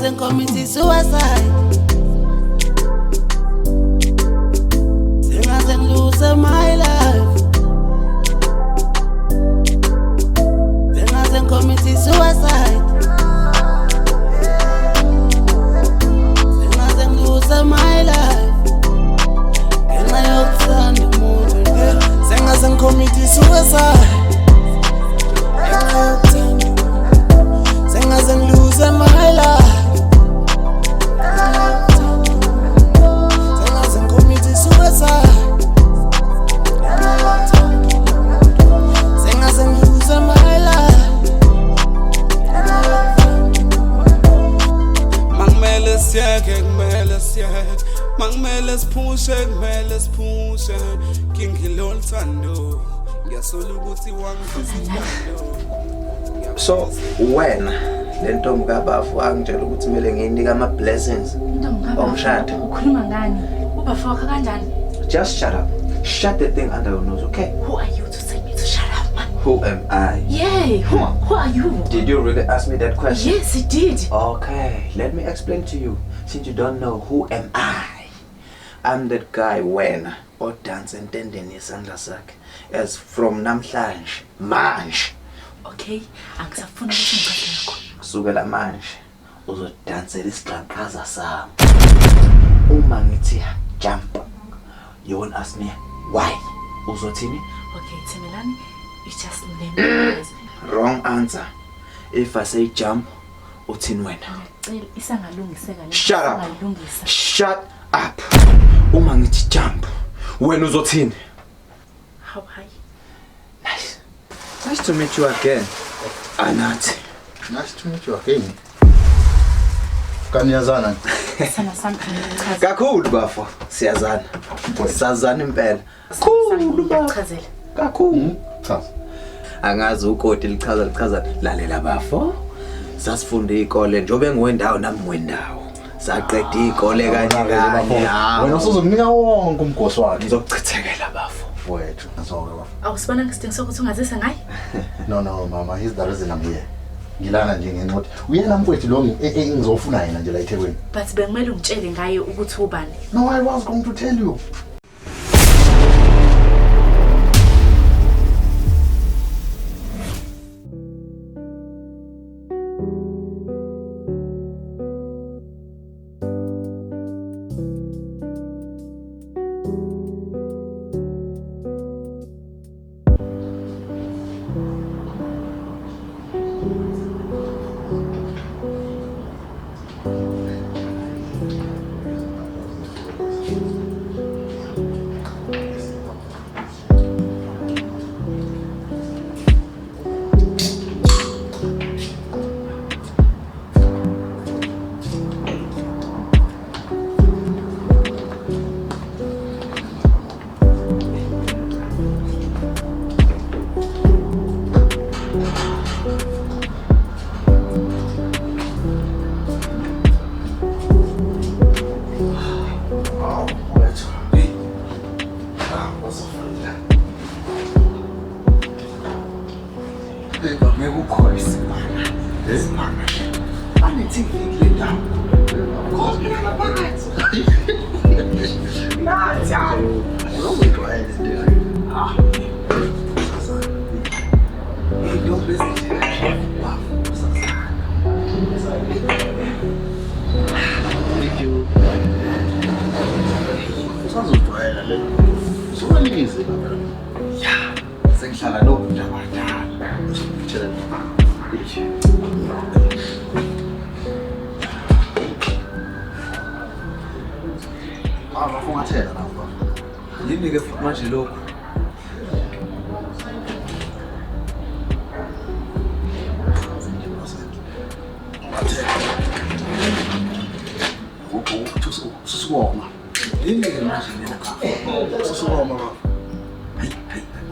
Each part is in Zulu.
Sengaze committee suicide. Sengaze lose my life. Sengaze committee suicide. Sengaze lose my life. Can I understand the mood? Sengaze committee suicide. Sengaze lose my life. Sengaze commit suicide. Sengaze lose my life. Mangmele siyak, mangmele siyak, mangmele spushe, kingilo lthando, ngiyasola ukuthi wangizizando. So when lentombi kaBafu angitshela ukuthi kumele ngiyinika ama blessings omshado. Ukhuluma ngani? Ubafu wakho kanjani? Just shut up. Shut the thing under your nose, okay? Who are you to say me to shut up, man? Who am I? Yeah, who are you? Did you really ask me that question? Yes, he did. Okay, let me explain to you. Since you don't know who am I, I'm that guy when or dance and tending isandla sakhe as from namhlanje manje. Okay, angisafuna ukuthi ngicace ngakho. Kusukela manje uzodansela isiqhaqhaza sami. Uma ngithi jump, you won't ask me why. Uzothini? Okay, Thembelani, you just name it. Wrong answer. If I say jump, uthini wena? Shut up. Shut up. Uma ngithi jump, wena uzothini? How high? Nice. Nice to meet you again, Anathi. Nice to meet you again. Kaniyazana. Sana sana. Kakhulu bafo, siyazana. Sazana impela. Kakhulu bafo. Kakhulu. Cha. Angazi ukoti lichaza lalela bafo. Sasifunda ikole njobe ngiwendawo nami ngiwendawo. Saqeda ikole kanye kanye. Wena usuzokunika wonke umgosi wakhe. Ngizokuchithekela bafo. Wethu, nasoke bafo. Awusibona ngisidinga ukuthi ungazisa ngaye? No mama, he's the reason I'm here. Ngilana nje ngenqothi. Uyena mfowethu lo engizofuna yena nje la eThekwini. But bengimele ungitshele ngaye ukuthi ubani. No, I was going to tell you. Yini ke futhi manje lokho? Susukoma. Yini ke manje lena ka? Susukoma bafo. Hayi,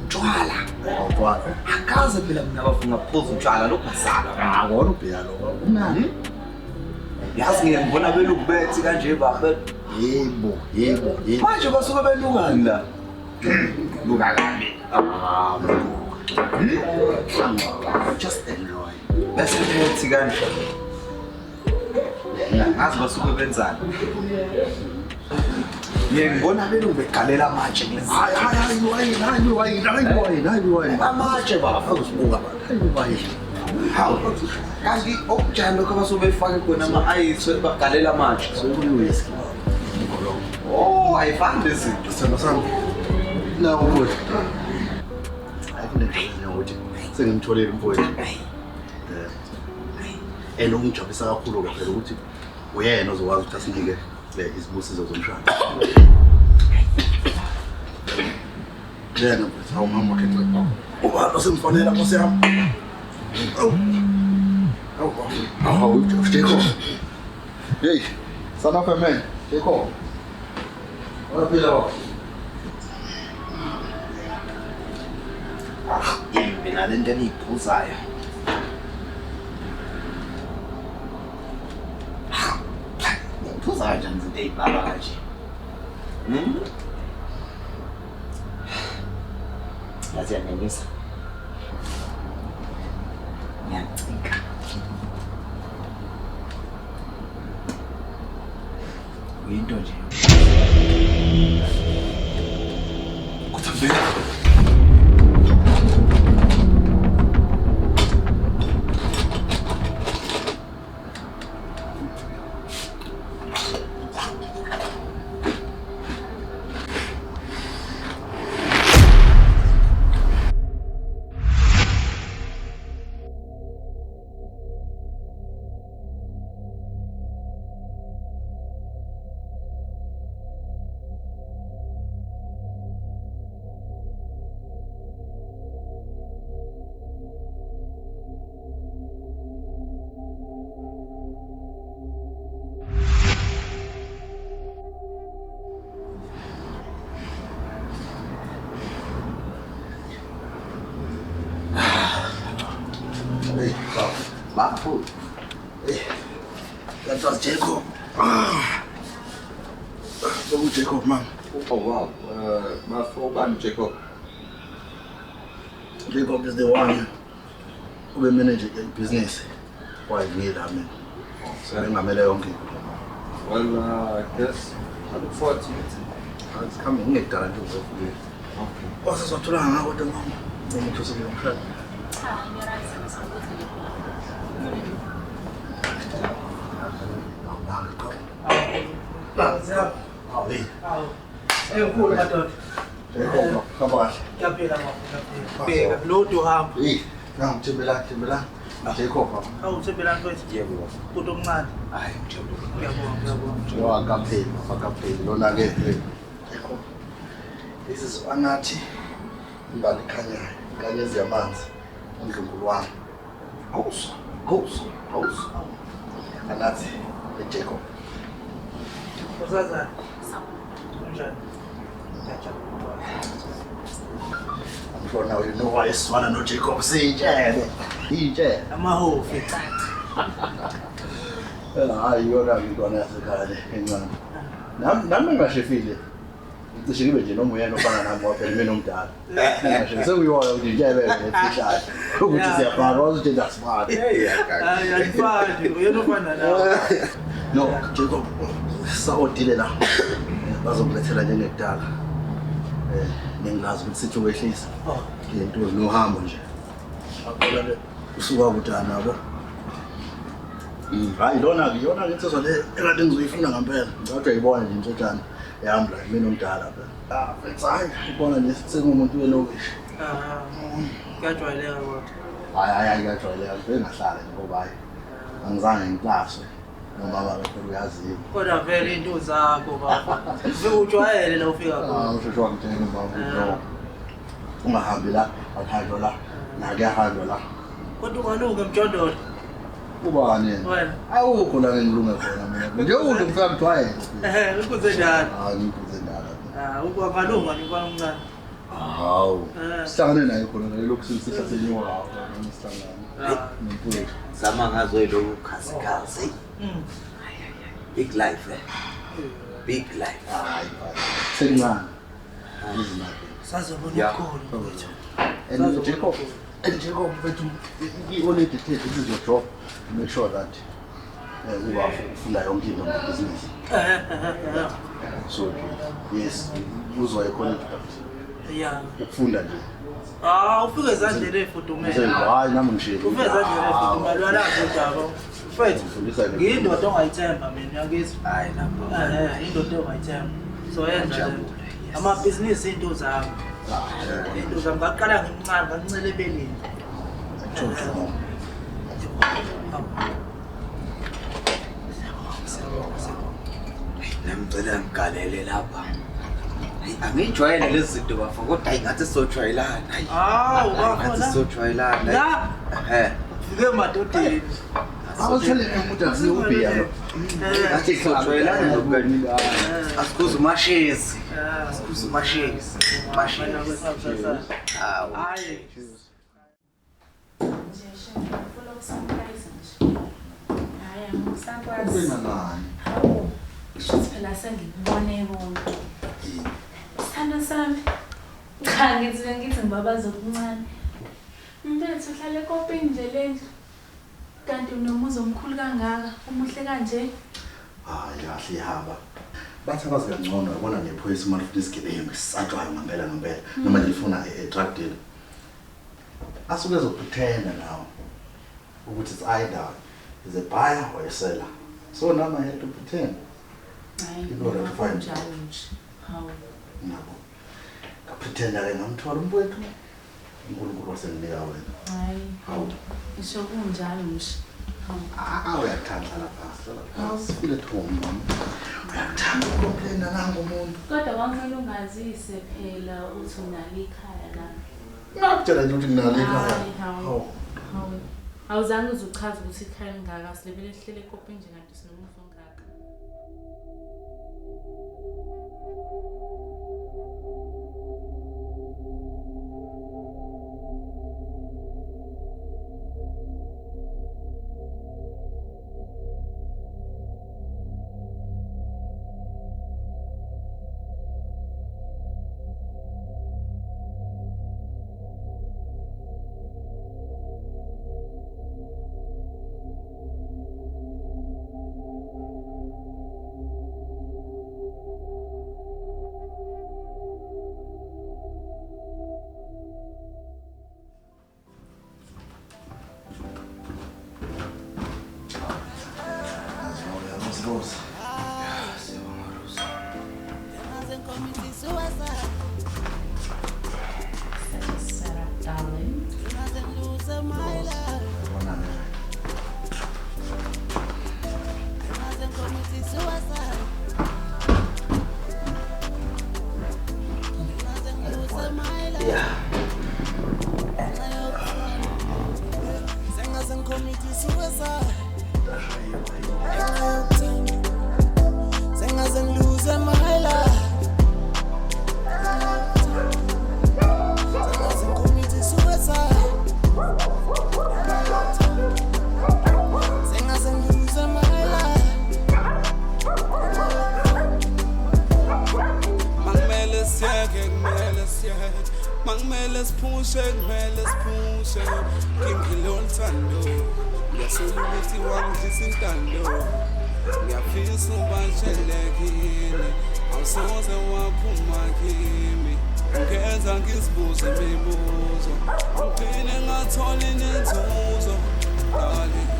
utshwala. Awubona. Akaze phela mina bafuna ukuphuza utshwala lokho masala. Akona ubheka lo. Umnandi. Yazi ngiyabona beluku bethi kanje babe. Yebo. Manje basuke belungani la? Luka kabi. Just enjoy. Bese bethi kanje. ngazi basuke benzani. Ngibona vele ubegalela amatshe kulezi. Hayi, Amatshe bafuna usibuka abantu. Hawu. Kanti okunjani lokho abasuke befake khona ama-ice bagalela amatshe. Sokuyuwhisky. Oh, ayifani lezi zinto. Sithando sami. Nawo mfowethu. Ayifune ukuthi sengimtholile mfowethu. Ungijabulisa kakhulu ke phela ukuthi uyena ozokwazi ukuthi asinike izibusiso zomshado. Yena mfowethu awumama wakhe ngicela. Uba semfonela Nkosi yami. Jacob. Hey, son of a man, Jacob. What a pillow. Mina lento eniyiphuzayo. Ngiphuzayo njani izinto ey'baba kanje? Yazi yanengisa. Ngiyacika. Uyinto nje. Kuthambile. Bafu. That was Jacob. So Jacob, man. Oh wow. Bafu, Jacob. Jacob is the one who manages the business. Why me that man? So I'm Well, I guess I look forward to it. It's coming next time. Okay. What's the story now? What the mom? I'm just saying. This is ANATHI. Imbali khanya kanyezi yamanzi uNdlunkulu wami. House. ANATHI Jacob. Usaza. I'm sure now you know why it's one no Jacob say DJ. Amahofi. Hayi yona ngikona yasekhaya encane. Nami ngashefile. Cishe ngibe nje noma uyena ofana nami waphela mina omdala. Ngisho sekuyona ukuthi njebe nefishaya. Ukuthi siyafana ukuthi ndasmart. Ayifani, uyena ofana nawe. No, Jacob. Sawodile la. Bazokulethela njengekudala. Ningazi ukuthi situation into nohambo nje. Akhola le usuka kutana nabo. Hayi lona ngitsho le ekade ngizoyifuna ngempela. Ngathi ayibona nje insotshana yami la mina omdala phela. Fethayi ubona nje sengumuntu welokishi. Kuyajwayeleka kodwa. Hayi ngiyajwayeleka bengahlala ngoba hayi angizange ngiplaswe. Noma baba phela uyaziyo. Kodwa vele into zakho baba. Ujwayele la ufika khona. Usho wamtheni baba. Ungahambi la, akhanjwa la, nakuyahanjwa la. Kodwa ungaluke mjondolo. Ubani yena? Wena. Awukho la ngilunga khona mina. Nje uthi ngifika mthwaye. Ukwenze njani? Ngikwenze ndala. Ubangalunga nifana omncane. Hawu. Sihlangane naye khona lokhu sisihla senyiwa hawo nesihlangane. Mfowethu. Zama ngazo lo khasikazi. Big life Big life. Hayi. Sengana. Sazobona ukholo mfethu. And Jacob, but you only dictate this is your job to make sure that Uba ufunda yonke into ngebhizinisi. So yes, uzwa ikhona introduction. Yeah. Ukufunda nje. Ufike ezandleni ey'fudumele. Hayi nami ngishilo. Ufike ezandleni ey'fudumele walazi Dejavoo. Mfethu, ngiyindoda ongayithemba mina uyangizwa. Hayi lapho. Indoda ongayithemba. So yenza lento. Amabhizinisi into zami. Into zami ngaqala ngimncane ngancela ebeleni. Namcela ngigalele lapha. Angijwayele lezi zinto bafo kodwa ayingathi sojwayelana. Ubakhona. Sojwayelana. La. Fike emadodeni. Awuthele ukuthi akusiyubhiya lo. Athi sojwayelana nokugani. Asikuze umashezi. Asikuze umashezi. Mashezi. Hayi. Wena nani? Shuthi phela sengikubone bonke. Sithando sami. Cha ngithi ngibabaza okuncane. Mfethu uhlala ekopini nje lendlu. Kanti unomuzi omkhulu kangaka, umuhle kanje. Hayi kahle ihamba. Bathi abazi kangcono yabona nephoyisa uma ufuna isigebengu sisatshwayo ngempela noma nilifuna drug deal. Asuke ezopretenda now ukuthi it's either is a buyer or a seller. So now I had to pretend. Hayi, fine. njalo nje. Hawu. Nabo. Kapretenda ke ngamthola umfowethu. uNkulunkulu wasenginika wena. Hayi. Hawu. Isho kunjalo nje. Hawu. Uyakuthanda lapha. Feel at home mama. Uyakuthanda ukuphenda nangu umuntu. Kodwa kwamele ungazise phela uthi unalo ikhaya la. Ngakutshela nje ukuthi nginalo ikhaya. Hayi, hawu. Hawu. Awuzange uzuchaza ukuthi ikhaya lingaka silebele ehlele ekopini nje kanti sinomuzi ongaka. Rose. Sarah, darling. Let's push it. King Tando. Yes, you will one disintando. Ya feel so much like I'm so the one put my game. Guess I guess booze and me booze. I'm feeling a toll in the toes. Darling.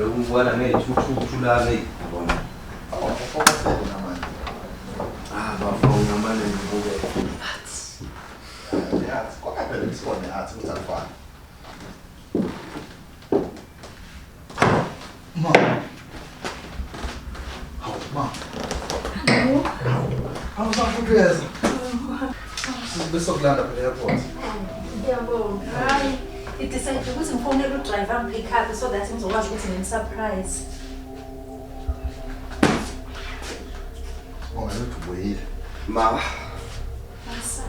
ukubona ngethuthu lami yabona. Awufokasele namanje. Bafuna manje ngibuke. Yeah, kwakhe phela isibone athi ukuthi akufani. Ma. Hawu ma. Hawu safutheza. Sibesokulanda phela airport. Ngiyabonga. Hayi, idecide ukuthi ngifonele udriver angipick up so that ngizokwazi ukuthi ngimsurprise. Ongale uthubuyile. Ma. Masa.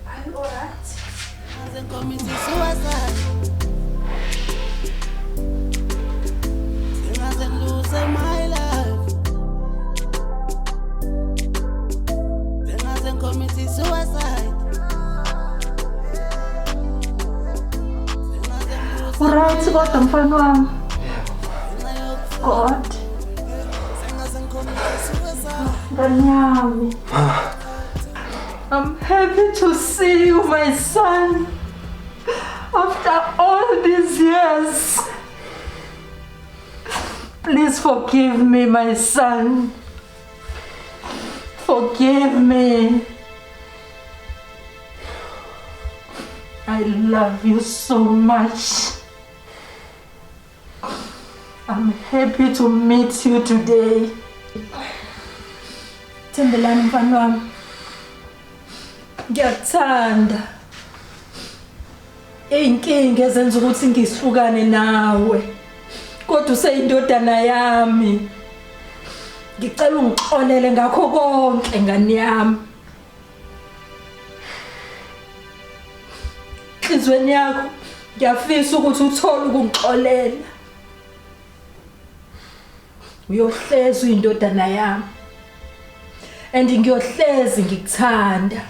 Are you alright? Hasn't committed suicide. He hasn't losing my life. He hasn't committed suicide. Alright, kodwa mfana wami. God. Nganyami. I'm happy to see you, my son. After all these years. Please forgive me, my son. Forgive me. I love you so much. I'm happy to meet you today. Thembelani mfana wami. Ngiyakuthanda. Inkinga ezenza ukuthi ngihlukane nawe. Kodwa useyindodana yami. Ngicela ungixolele ngakho konke ngani yami. Inhlizweni yakho ngiyafisa ukuthi uthole ukungixolela. Uyohlezi uyindodana yami. And ngiyohlezi ngikuthanda.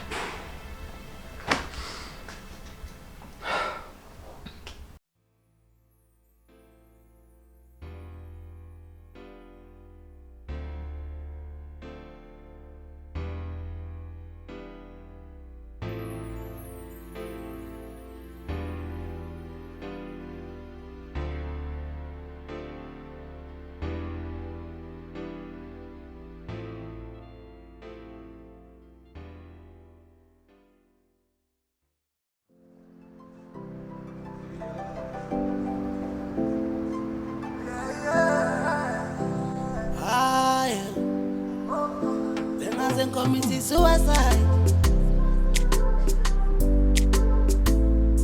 Committed suicide.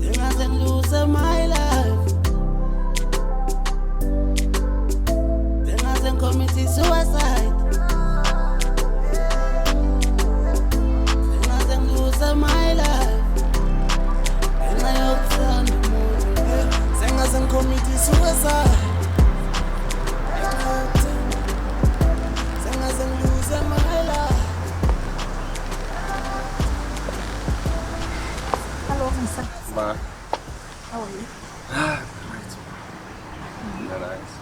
He hasn't losing my life. He hasn't committed suicide. He hasn't losing my life. And I hope on the moon. He hasn't committed suicide. He hasn't losing my life. Ma. How are you? Right. Nice.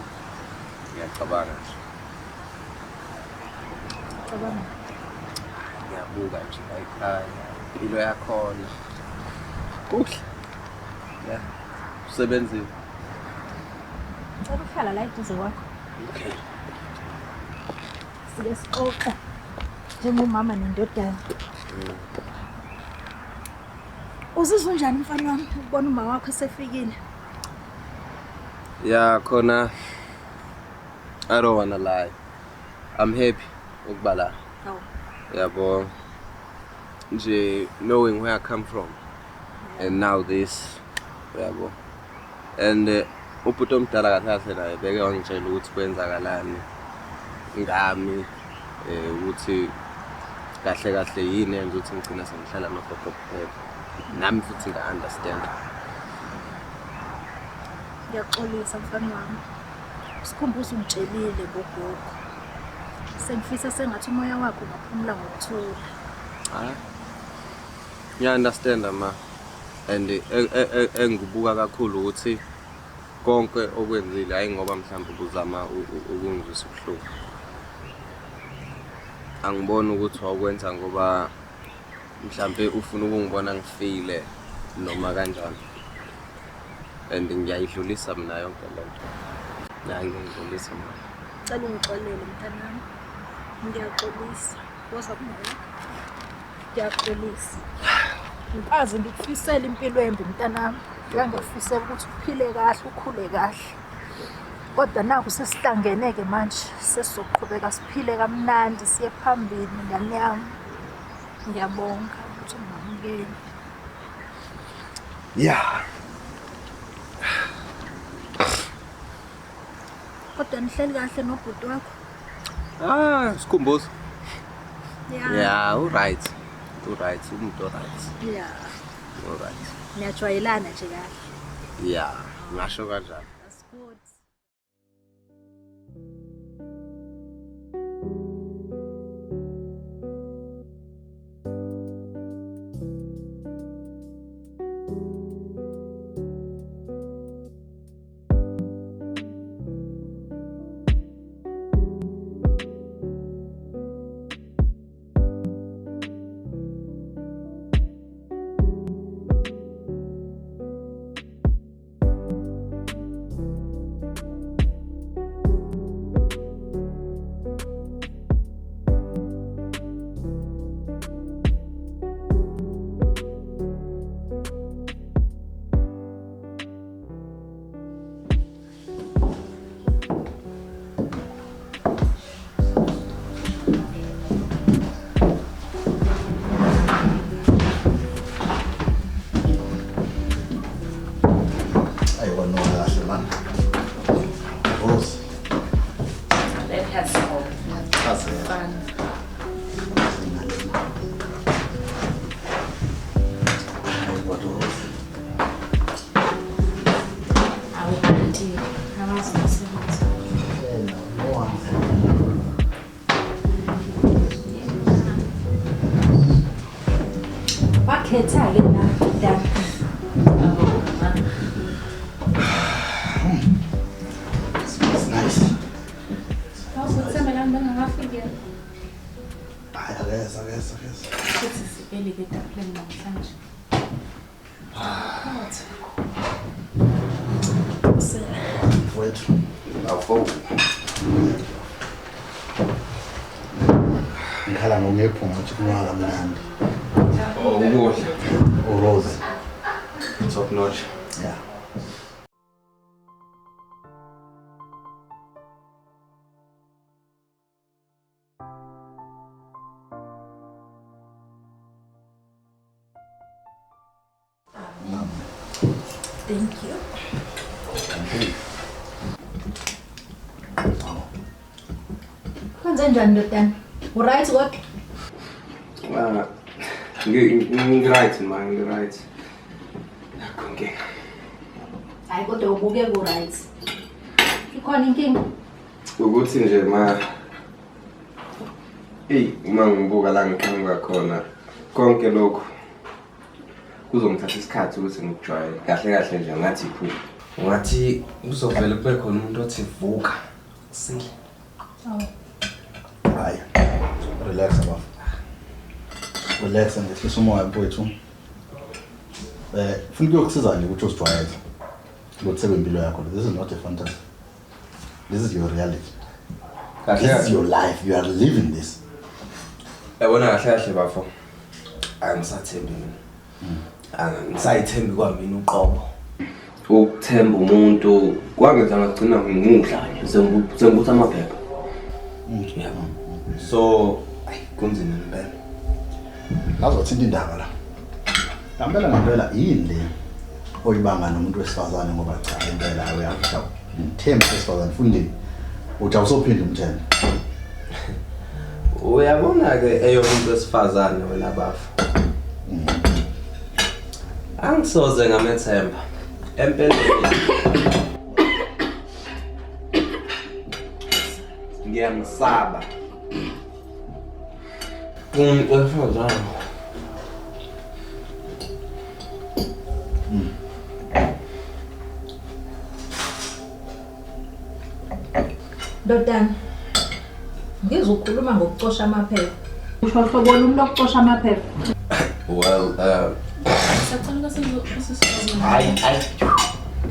Ngiyacabanga nje. Cabanga. Ngiyabuka nje ekhaya. Impilo yakhona. Kuhle. Yeah. Usebenzile. Ngicela ukuhlala la eduze kwakho. Okay. Sike sixoxe njengomama nendodana. Uzizwa njani mfana wami ukubona uma wakho esefikile? Yeah, khona. I don't wanna lie. I'm happy ukuba la. Hawu. Yabo. Nje knowing where I come from. And now this. Yabo. And ubhuti omdala kahle naye beke wangitshela ukuthi kwenzakalani ngami ukuthi kahle yini yenza ukuthi ngigcina sengihlala nogogo kuphela. Nami futhi nga-understand. Ngiyaxolisa mfana wami. Sikhumbuza ungitshelile gogogo. Sengifisa sengathi umoya wakho ungaphumula ngokuthula. Hayi. Ngiya-understand ma. And engibuka kakhulu ukuthi konke okwenzile hayi ngoba mhlawumbe ubuzama ukungizwisa ubuhlungu. Angiboni ukuthi wawukwenza ngoba mhlawumbe ufuna ukungibona ngifile noma kanjani. And ngiyayidlulisa mina yonke lento. Ngiyayidlulisa mina. Cela ungixolele mntanami. Ngiyaxolisa. Woza kumoya. Ngiyaxolisa. Ngikaze ngikufisela impilo embi mntanami. Ngiyangifisela ukuthi uphile kahle, ukhule kahle. Kodwa naku sesihlangeneke manje, sesizoqhubeka siphile kamnandi siye phambili ngane yami. Ngiyabonga ukuthi ungamukeli. Yeah. Kodwa nihleli kahle nobhuti wakho? Sikhumbuzo. Yeah. Alright. Umuntu alright. Yeah. Alright. Niyajwayelana nje kahle. Yeah, ngasho kanjalo. That's good. Wakhetha-ke la It's nice. Thembelani bengakafiki. I guess. Futhi sibeleke etafuleni namhlanje. Wait. Ngikhala ngokuyephunga ukuthi kunwaka mnandi. Ukudla. Rose. Top notch. Yeah. Thank you. Kwenze njani ndodana? Uright kodwa? Ngiright man, ngiright. Konke. Hayi kodwa ubukeka uright. Ikhona inkinga? Ukuthi nje uma ngibuka la ngiqhamuka khona konke lokho kuzongithatha isikhathi ukuthi ngikujwayele. Kahle nje ngathi iphupho. Ngathi kuzovela kube khona umuntu othi vuka. Sile. Hayi. Relax abafo. Relax ngehlisa umoya mfowethu. Funa ukukusiza nje ukuthi uzijwayeze. Ukuthi impilo yakho. This is not a fantasy. This is your reality. This is your life. You are living this. Yabona kahle bafo. Angisathembi mina. Angisayithembi kwami uqobo. Ukuthemba umuntu kwangenza ngagcina ngingudlanye sengibuthi amaphepha. Yabo. So kunzima ngempela. Ngazothinta indaba la. Ngempela yini le oyibanga nomuntu wesifazane ngoba cha impela uyafika umthemba wesifazane fundini uthi awusophinda umthemba. Uyabona ke eyomuntu wesifazane wena bafu. Angisoze ngamethemba. Empeleni. Ngiyamsaba. Wesifazane. Ndodana. Ngizokhuluma ngokucosha amaphepha. Usho hlobo luni lokucosha amaphepha? Well, Sacela que Hayi.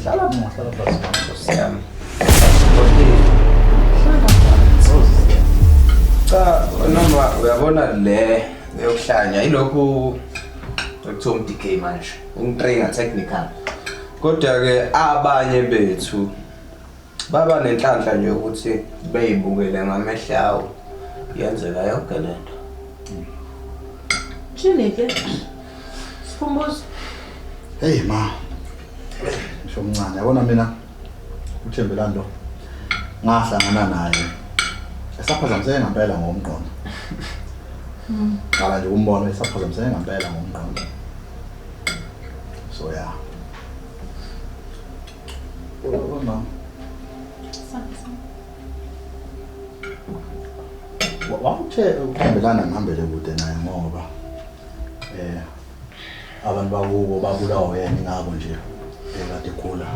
Hlala phansi. Siyami. Cha, noma uyabona le yokuhlanya ilokhu ekuthiwa DK manje. Ungitrainer technical. Kodwa ke abanye bethu baba nenhlanhla nje ukuthi beyibukele ngamehlo awo. Yenzeka yonke lento. Chineke. Sikhumbuzo. Hey ma. Ngisho mncane yabona mina uThembelani lo ngahlangana naye. Esaphazamiseke ngempela ngomqondo. Qala nje umbone esaphazamiseke ngempela ngomqondo. So yeah. Ubona. uThembelani ngihambele kude naye ngoba abantu bakubo babulawa yena ngabo nje ekade khula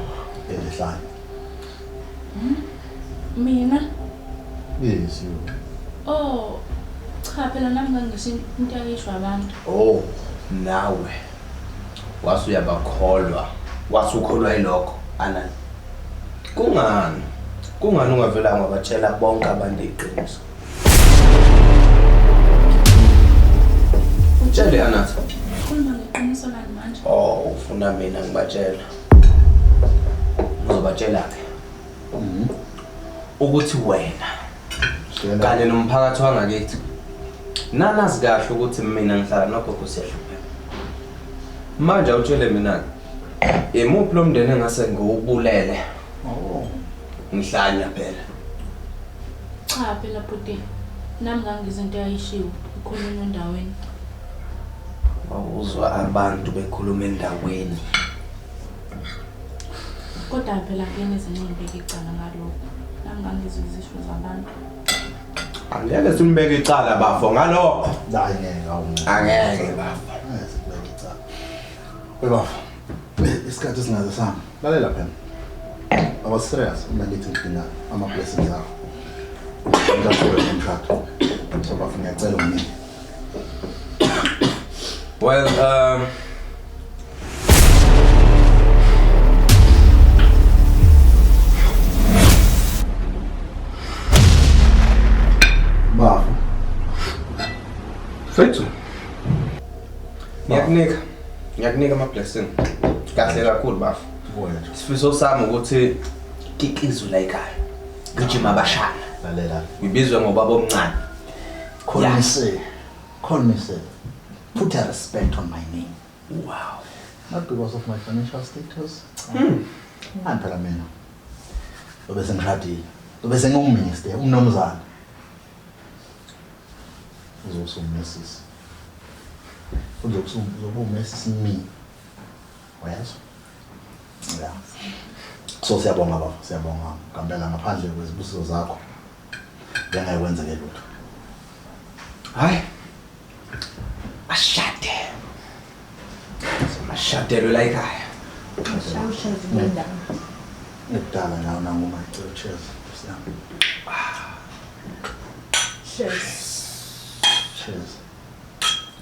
ehlanye. Mina? Yes, you. Oh, cha phela nami ngangisho into ayisho abantu. Oh, nawe wasuyabakholwa. Wasukholwa yilokho Anani. Kungani ungavela ngabatshela bonke abantu iqiniso? Utshele Anathi. Khuluma ngeqiniso lani manje? Oh, ufuna mina ngibatshela. Ngizobatshela ke. Ukuthi wena kanye nomphakathi wangakithi nanazi kahle ukuthi mina ngihlala nogogo siyahlupheka. Manje utshele mina emuphi lo mndeni engase ngiwubulele? Oh. Ngihlanya phela. Cha phela bhuti. Nami ngangizwe into ayishiwo ikhulunywa endaweni. Awuzwa abantu bekhuluma endaweni. Kodwa phela ngene eziningi icala ngalokho. Nami ngangizwe izisho zabantu. Angeke simbeke icala bafo ngalokho. Hayi ngeke awungeke. Angeke bafo. Sibeke icala. Webafo. Isikhathi singaze sami. Lalela phela. I was serious when I need to clean ama blessings akho. Ngiyaqola contract. So bafuna ngiyacela umini. Well, Bafo. Fethu. Ngiyakunika ama blessing. Kahle kakhulu bafo. Bona. Sifiso sami ukuthi kikizu la ekhaya. Gijima abashana. Lalela. Ngibizwe ngobaba omncane. Call me sir. Put a respect on my name. Wow. Not because of my financial status. Phela mina. Bese ngishadile. Bese ngumminister, umnomzana. Uzosummissis. Uzosummissis me. Wayazwa? Yeah. So siyabonga baba, siyabonga. Ngambela ngaphandle kwezibusiso zakho. Ngiyakwenza ke lutho. Hayi. Ashade. Mashadelo la ekhaya. Ngidala nawo nangoma cheers.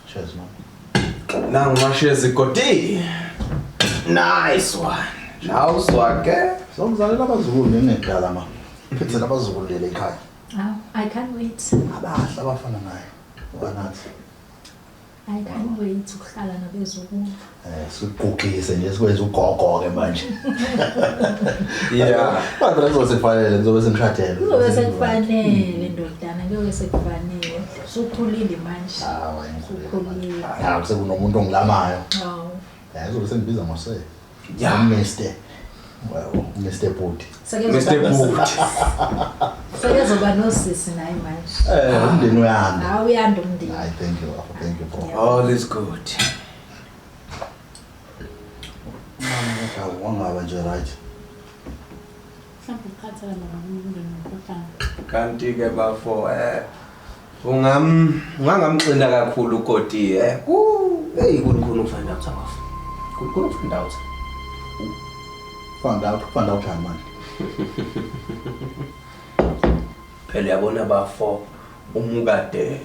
Cheers man. Nangu mashezi godi. Nice one. Now swake. Somzalela abazukulu ngedala ma. Phethela abazukulu lele ekhaya. I can't wait. Abahle abafana naye. Wanathi. I can't wait ukuhlala nabezukulu. Sikugugise nje sikwenza ugogo ke manje. Yeah. Manje lezosefanele ngizobe sengishadela. Kuzobe sekufanele ndodana ngeke sekufanele. Sukhulile manje. Hawu Sukhulile. hayi sekunomuntu ongilamayo. Hawu. Ngizobe sengibiza ngose. Yeah. Mr. Well, Mr. Booty. Mr. Boot. Sekezoba nosisi naye manje. Umndeni uyanda. Hawu uyanda umndeni. Hayi thank you for. All is good. Mama wangaba nje right. Mhlawumbe ukukhathala nokumuntu nomkhuhlane. Kanti ke bafo ungamgcina kakhulu uGodi hey kukhona ufind out abafo. Kukhona ufind out. Find out man. Phela yabona bafo umukade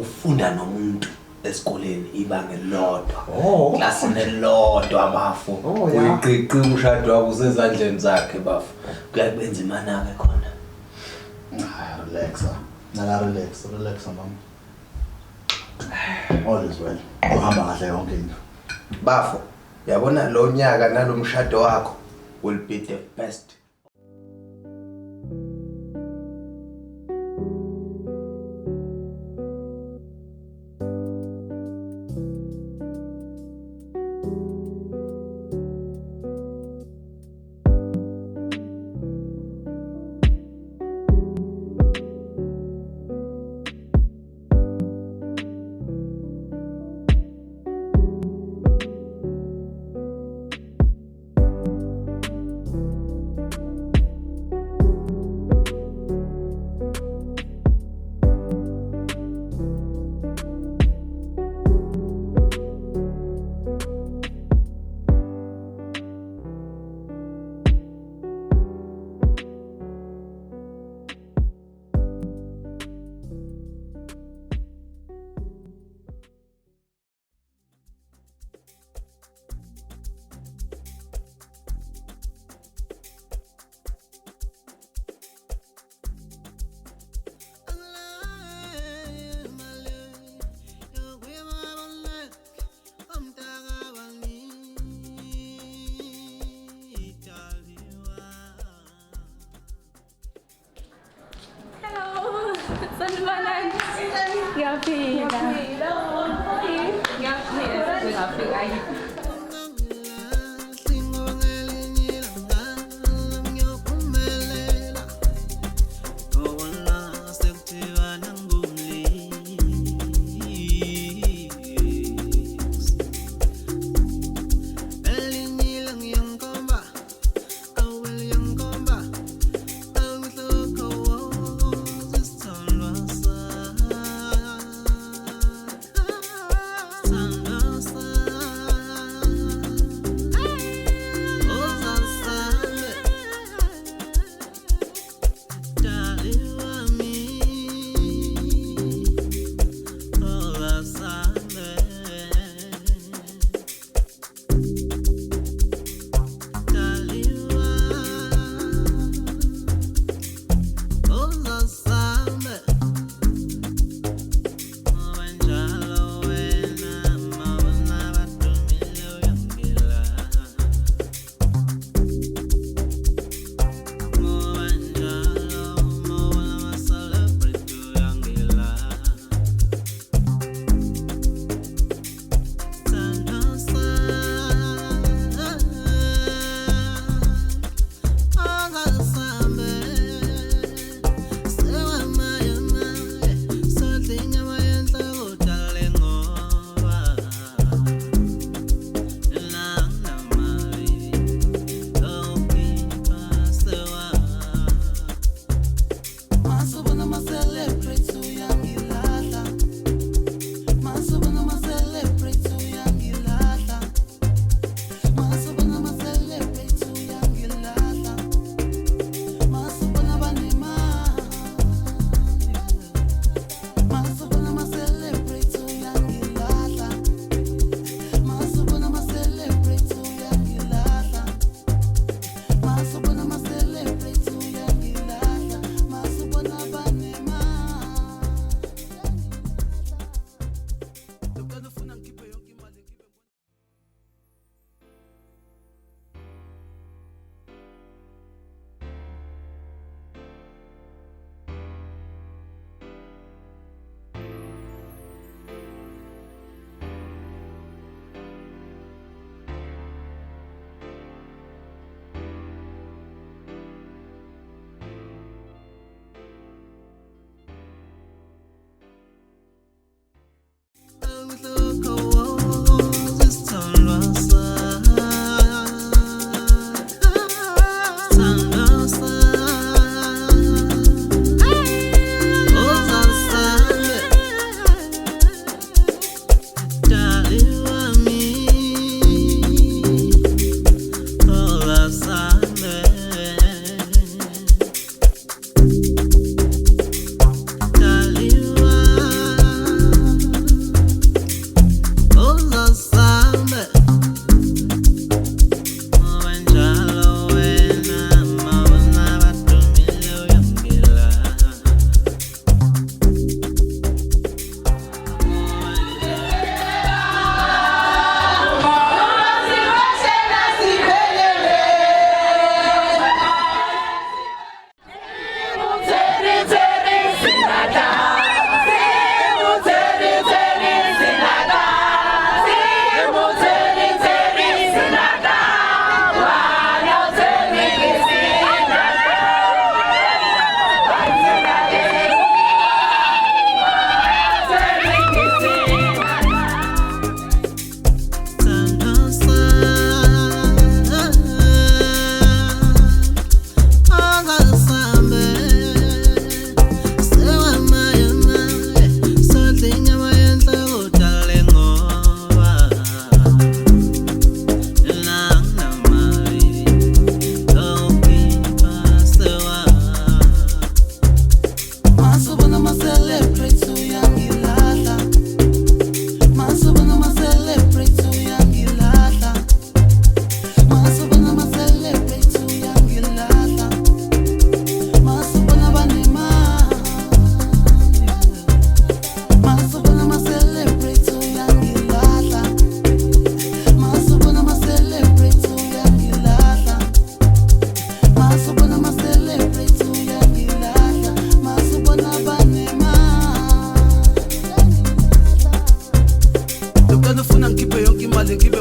ufunda nomuntu esikoleni ibanga elilodwa. Oh. Klasini elilodwa bafu. Oh, yeah. Uyiqiqi umshado wakho usezandleni zakhe bafu. Kuyakubenza imana ke khona. Relaxa. Relaxa mama. All is well. Uhamba kahle yonke into. Bafu, yabona lo nyaka nalomshado wakho will be the best.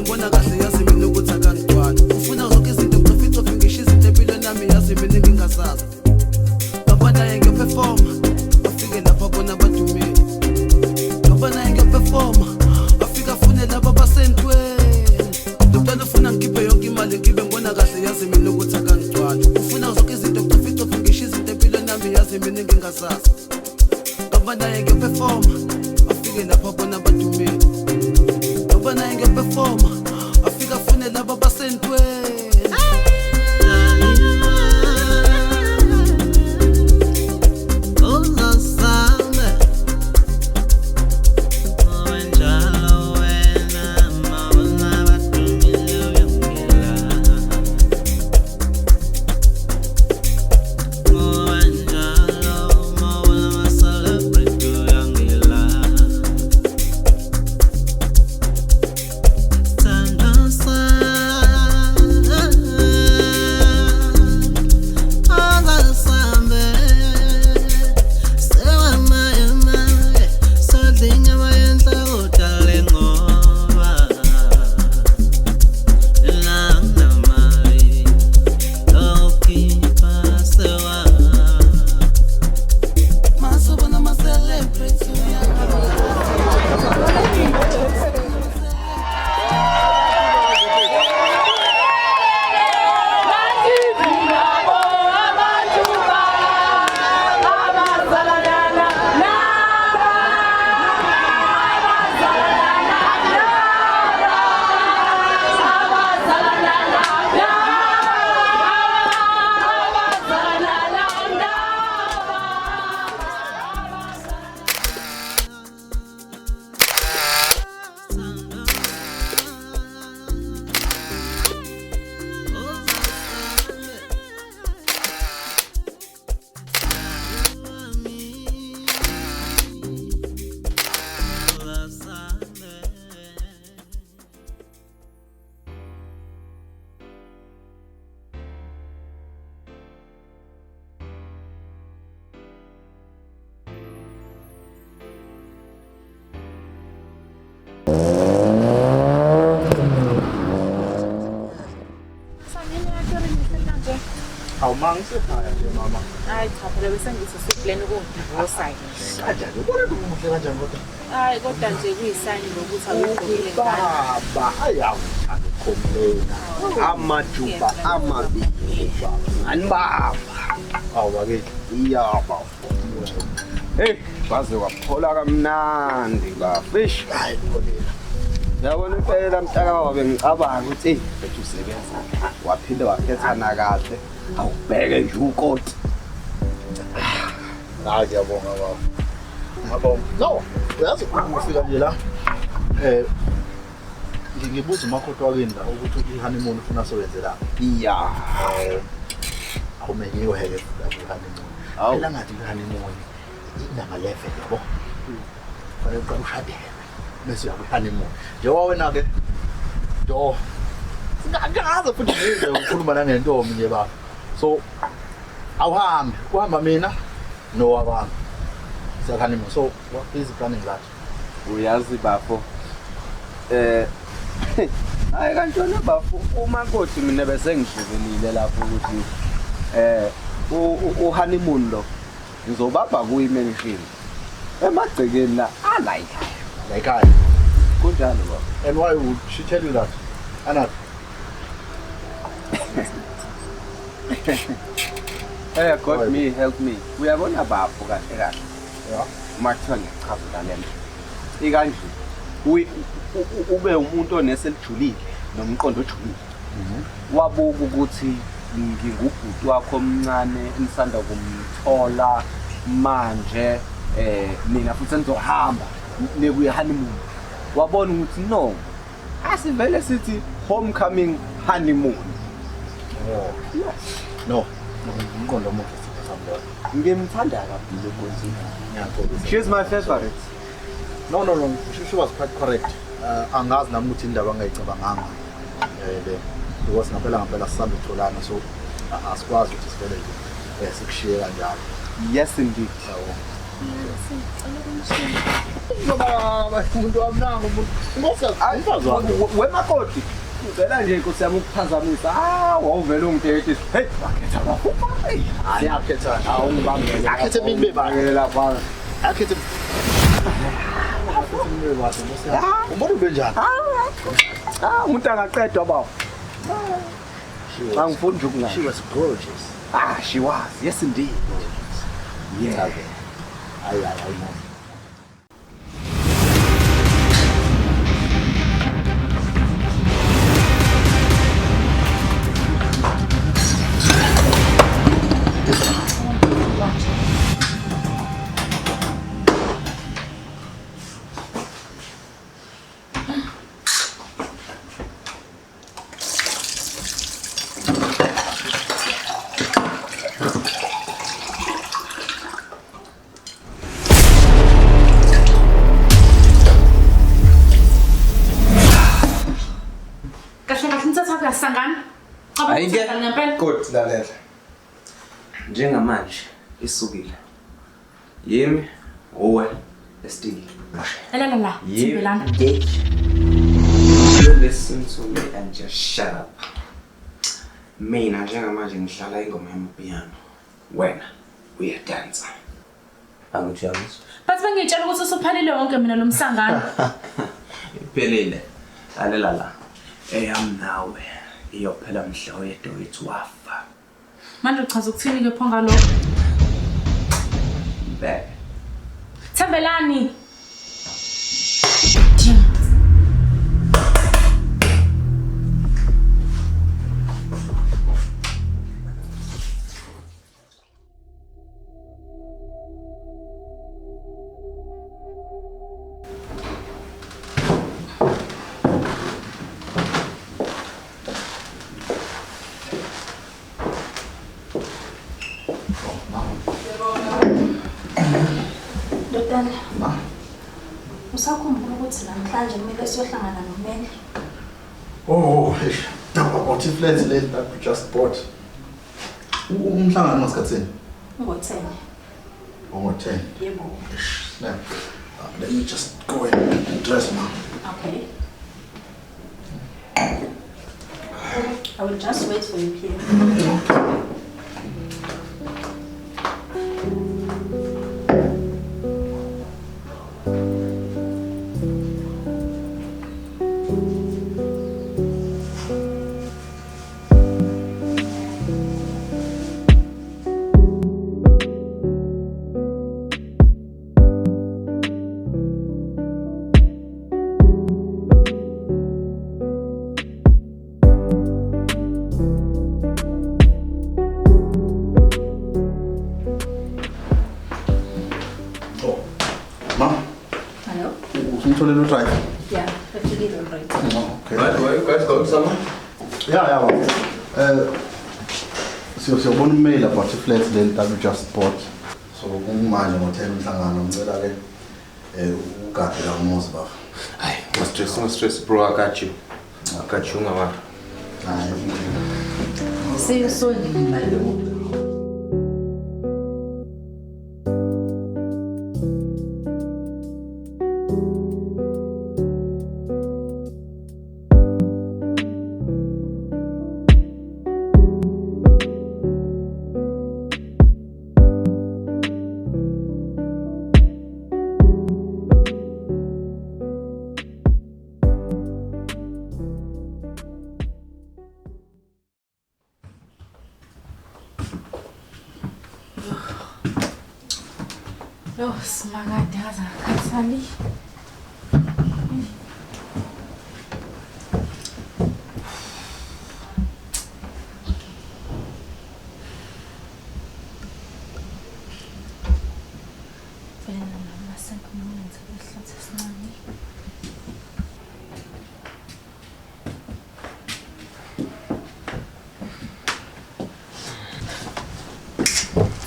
ngibona kahle yazi mina ukuthi akangigcwali ufuna zonke izinto ngicoficofi ngisho izinto empilweni yami yazi mina ngingasazi ngoba naye ngiyoperforma afike lapha bona badumile ngoba naye ngiyoperforma afika afune laba basentweni mntwana ufuna ngikhiphe yonke imali ngibe ngibona kahle yazi mina ukuthi akangigcwali ufuna zonke izinto ngicoficofi ngisho izinto empilweni yami yazi mina ngingasazi ngoba naye ngiyoperforma afike lapha bona badumile ngoba naye ngiyoperforma afika afune laba basentweni Awumangisekhaya nje mama. Hayi cha phela bese ngiseseplan ukungidivorce nje. Kanjani ubona umuhle kanjani kodwa? Hayi kodwa nje kuyisayini lokuthi awugqokile ngane. Baba ayawuthanda ukhomplena. Amajuba amabili baba. Anibaba. Awake iyaba. Hey, baze waphola kamnandi bafish. Hayi pholela. Yabona impela mntaka wabe ngicabanga ukuthi bethu usebenza. Waphinde wakhethana kahle. Awubheke nje ukoti. Hayi yabonga baba. Ngabonga. No, uyazi ukufika nje la. Ngibuza umakhothi wakenda ukuthi i-honeymoon ufuna sowenze la. Iya. Awumenyiwe heke i-honeymoon. Phela ngathi i-honeymoon inama 11 yabo. Fanele uqale ushadele. Bese uya ku-honeymoon. Njengoba wena ke do singaze futhi nje ukukhuluma nangentombi nje baba. So awuhambi kuhamba mina no wabami. Honeymoon. So what is the planning that? Uyazi bafo. Hayi kantona bafo umakoti mina bese ngijikelile lapho ukuthi u-honeymoon lo ngizobaba kuyimention. Emagcekeni la Like I. Kunjalo baba. And why would she tell you that? Anathi. Hey, God me, help me. Uyabona bafo kahle kahle. Yeah. Makuthiwa ngichazela lento. Ikanje ube umuntu oneselijulile nomqondo ojulile. Wabuka ukuthi ngingubhuti wakho omncane enisanda kumthola manje mina futhi enzohamba nekuye honeymoon. Wabona ukuthi no. Asivele sithi homecoming honeymoon. Oh. Yes. No. Ngqondo omuhle sipha Ngimthanda kakhulu ukuthi. Ngiyakholisa. She's my favorite. No. She was quite correct. Angazi nami ukuthi indaba angayicabanganga. Because ngempela sisanda ukutholana so asikwazi ukuthi sivele nje sikushiye kanjalo. Yes indeed. umuntu wamnanga umuntu. Ngomfazi wakho. Wemakoti. Uzela nje kusema ukuphazamisa. Wawuvela ungidate. Hey, bakhetha bafuna. Ayakhetha. Awungibambele. Akhethe mina bebani. Lapha. Akhethe umuntu benjani? Umuntu angaqedwa baba. Angifuni nje ukungena. She was gorgeous. She was. Yes indeed. Yeah. Ayi. Good, lalela. Njengamanje isukile. Yimi owe esitili. La. Thembelani. You listen to me and just shut up. Mina njengamanje ngihlala ingoma yamapiano. Wena uyadansa. Angitshayisa. Bathi bengitshela ukuthi usuphalile wonke mina lo msangano. Iphelile. Lalela la. Eyam nawe. Iyophela mhla oyedwa wethu wafa. Manje uchaza ukuthini ke phonga lokho? Back. Thembelani. Usakhumbula ukuthi namhlanje kumele siyohlangana nomene? Oh, about flats late that we just bought. Umhlangano ngasikhatsini? Ngo-10. Ngo-10. Yebo. Snap. Let me just go and dress now. Okay. I will just wait for you here. Yeah, actually all right. Okay. Where you guys going somewhere? Yeah. So one mail about the flats that we just bought. So kumanje ngo-10 umhlangano ngicela ke ugade la umuzi baba. Ay, no stress bro, I got you ngaba. See you soon. Semangat dia sangat sekali.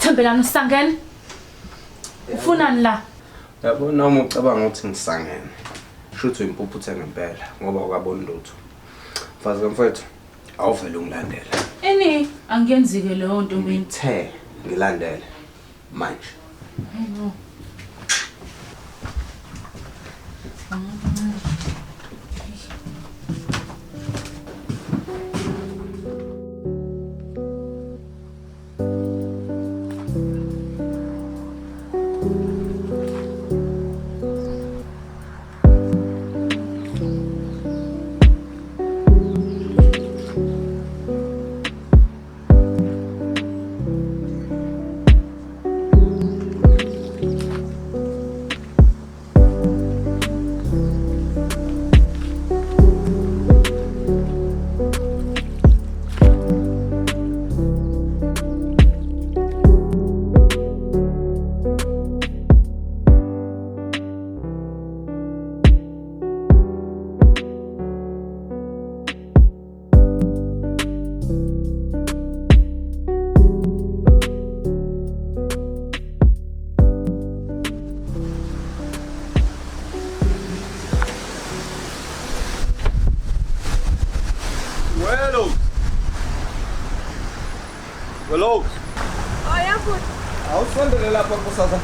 Thembelani Sangeni. Ufunani la? Yabo noma ucabanga ukuthi ngisangene. Shuthu impuphuthe ngempela ngoba ukabona lutho. Mfazi kamfethu, awuvele ungilandela. Ini angiyenzike leyo nto mina. Ngithe ngilandele manje. Hayibo. Hello. Oh, yeah, good. Awusondele lapha kusasa.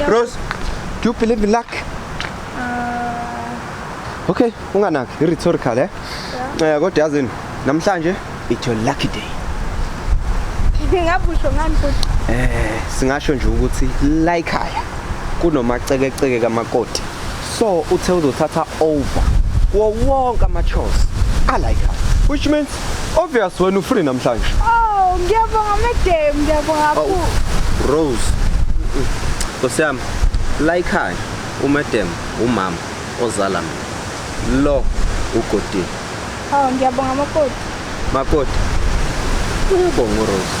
Rose, do you believe in luck? Okay, unganaki, rhetorical eh? Kodwa yazini, namhlanje it's your lucky day. Ngingabusho ngani futhi? Singasho nje ukuthi la ekhaya kunomacekeceke kamakoti. So uthe uzothatha over wonke ama-chores ala ekhaya. Which means obvious wena ufree namhlanje. Oh, ngiyabonga madam, ngiyabonga kakhulu. Rose. Nkosiyami, la ekhaya umadam umama ozala mina. Lo ugodini. Oh, ngiyabonga makoti. Makoti. Ubonga Rose.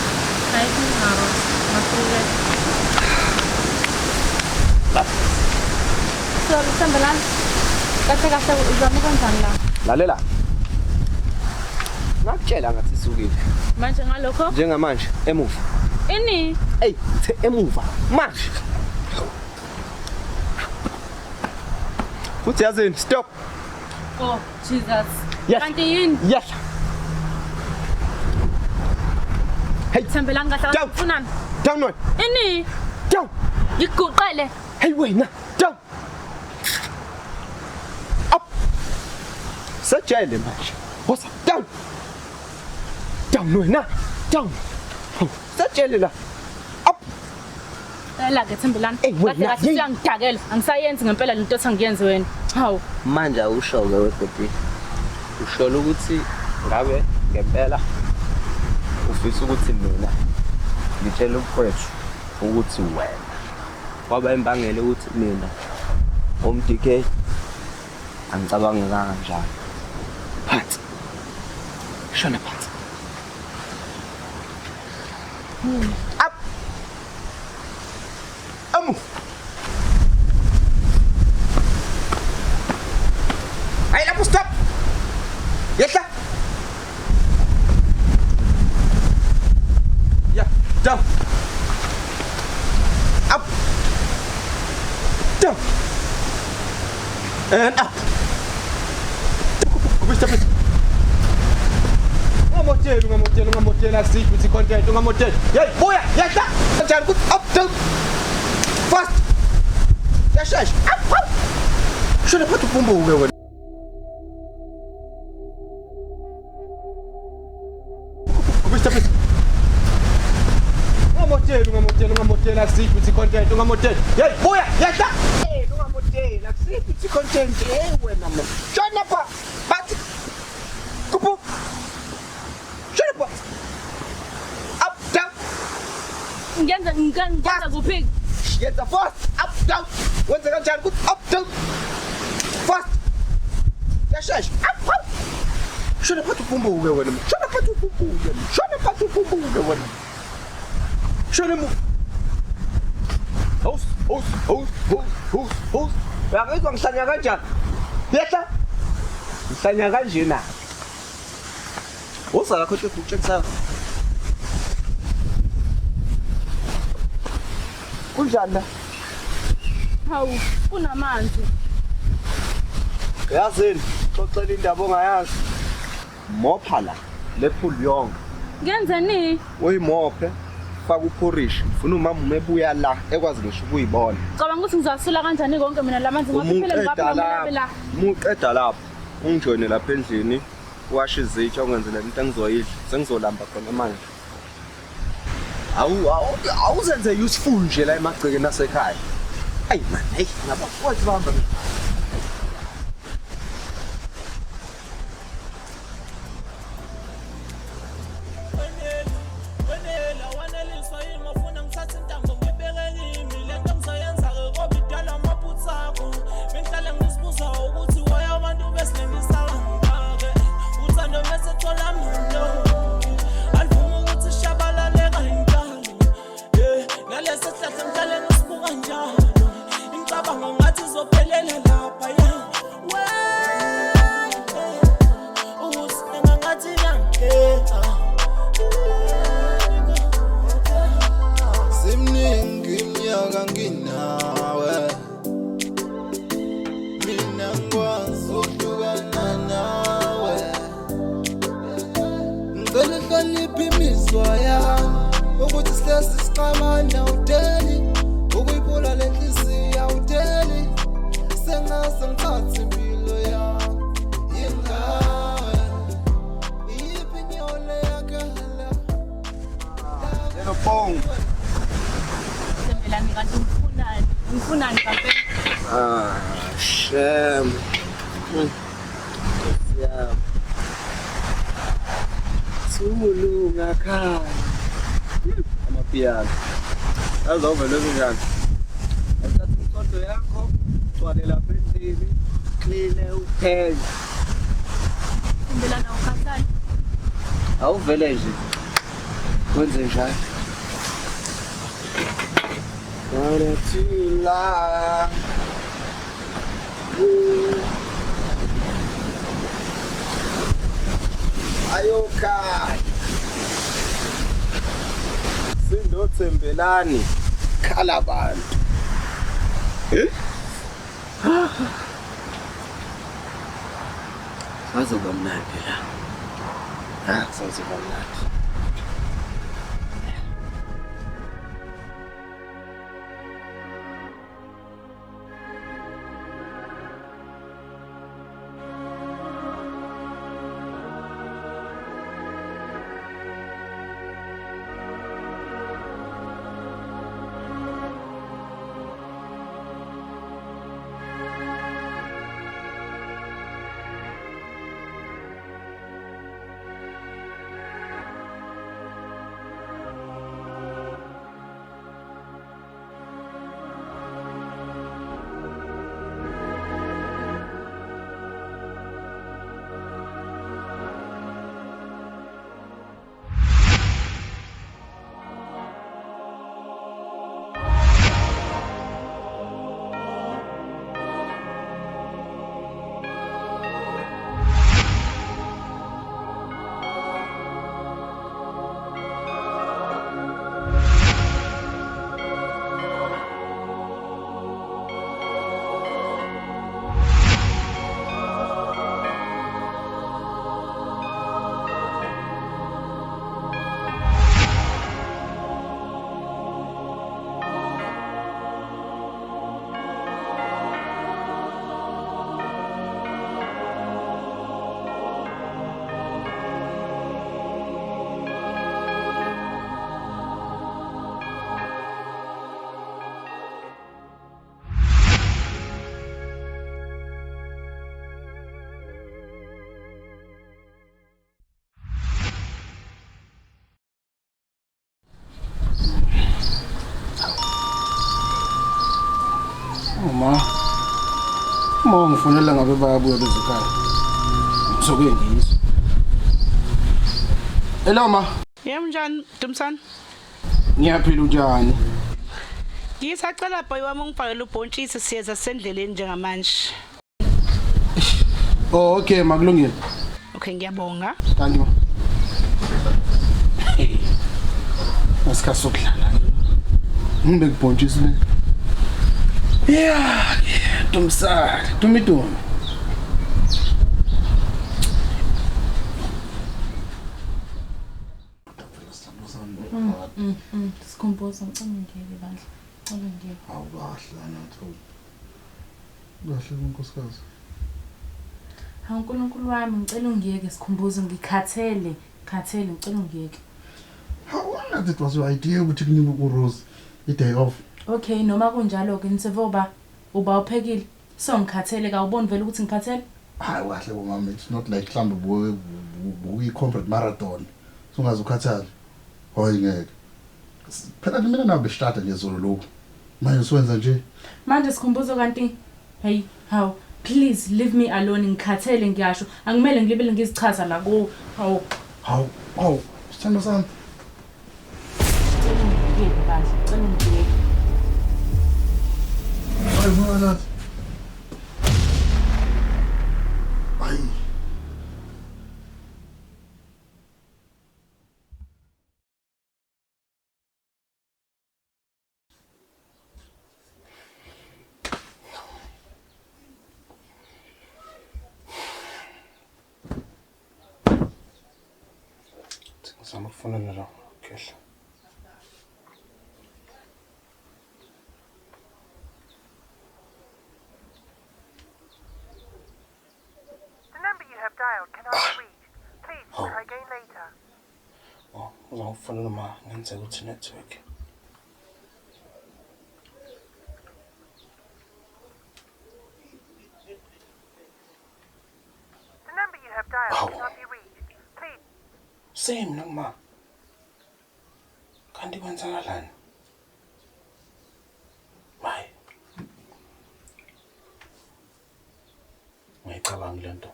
Hayi ngaro. Mafule. So, Thembelani. Kahle uzama kanjani la? Lalela. Ngakutshela ngathi sisukile. Manje ngalokho? Njengamanje emuva. Ini? Hey, emuva. Manje. Futhi yazini, stop. Oh, Jesus. Yes. Kanti yini? Yes. Hey, Thembelani kahle ufunani? down one. Ini? Down. Ngiguqele. Hey, wena. Down. Up. Sajele manje. What's up? Down. Down wena. Down. Sajele la. Up. La ke Thembelani. Wena, Kahle siyangidakela. Angisayenzi ngempela lento ethi angiyenzi wena. Hawu. Manje awusho-ke wegodi. Ushola ukuthi ngabe ngempela ufisa ukuthi mina ngitshele umfowethu ukuthi wena kwaba imbangela ukuthi mina umDK angicabangi kanjalo. Phansi. Shona phansi. Up. Amu. Hey, lapho stop. Yehla. Yeah, down. Up. Down. And up. Stop it. Ungamotela asiphi uthi content ungamotela. Hey, buya, yehla. Kanjani ukuthi up down. Fast. Yashesha. Up. Shona phatha ubumbuke wena. Stop it. Ungamotela asiphi uthi content ungamotela. Hey, buya, yehla. Hey, ungamotela asiphi uthi content. Hey wena man. Shona pha. Bathi. Kupu. Shona pha. Up down. Ngenza kuphi? Yenza fast. Up down. Wenza kanjani ukuthi up down. Fast. Yashesha. Up. Shona phatha ubumbuke wena. Shona phatha ubumbuke. Shona phatha ubumbuke wena. Shona mu. Host. Uyakuzwa ngihlanya kanjani? Yehla. Ngihlanya kanje na. Usala khothe ukutshekisa. Kunjani la? Hawu, kunamanzi. Yazini, xoxela indaba ongayazi. Mopha la, le pool yonke. Ngenzeni? Uyimophe, ukufaka uphorish. Ngifuna umama umebuya la ekwazi ngisho ukuyibona. Cabanga ukuthi ngizasula kanjani konke mina lamanzi ngoba phela ngapha la. Muqeda lapho. Ungijoyine lapha endlini. Washe izitsha ungenzele into engizoyidla. Sengizolamba khona manje. Awuzenze useful nje la emagcekeni asekhaya. Hayi man, hey, ngabafowethu bamba. Shem. Yeah. Zulu ngakhaya. Amapiano. Azovela kanjani? Uthatha inkondo yakho, ugcwale lapha endlini, clean upheke. Thembelani awukhathali. Awuvele nje. Kwenze njani? Wanathila. Ayoka. Thembelani khala abantu. Sazoba mnandi la. Sazoba mnandi. Uma ngifonela ngabe bayabuya bezikhaya. Ngizoke ngizwe. Hello ma. Yebo njani Dumsana? Ngiyaphila unjani? Ngisacela boy wami ungifakele ubhontshisi siyeza sendleleni njengamanje. Oh okay makulungile. Okay ngiyabonga. Kanti ma. Asikhaso kudlala. Ngibe kubhontshisi le. Yeah, Dumsana, Dumidumi. Sikhumbuza ngicela ngiyeke bandla. Ngicela ngiyeke. Hawu kahle Anathi. Kahle kunkosikazi. Hawu uNkulunkulu wami ngicela ungiyeke Sikhumbuza ngikhathele ngicela ungiyeke. Hawu Anathi, it was your idea ukuthi kunike uRose i-day off. Okay noma kunjalo ke nitsevoba uba uphekile. So ngikhathele ka uboni vele ukuthi ngikhathele? Hayi kahle bomama, it's not like mhlambe buyi-corporate marathon. Sungazukhathali. Hoyi ngeke. Phela mina nawe bestarta nje Zulu lokho. Manje siwenza nje. Manje Sikhumbuza kanti hey hawu please leave me alone ngikhathele ngiyasho angimele ngilibele ngizichaza la ku Hawu sithando sami. Ngiyeke bandla ngicela ngiyeke. Hayi mwana. Hayi. Ngizama ukufonela lo Khehla. The number you have dialed cannot be reached. Please try again later. Oh, ngizama ukufonela ma ngenzeka ukuthi network. The number you have dialed cannot be reached. Please. Same noma. Kanti kwenzakalani? Hayi. Ngiyicabanga lento.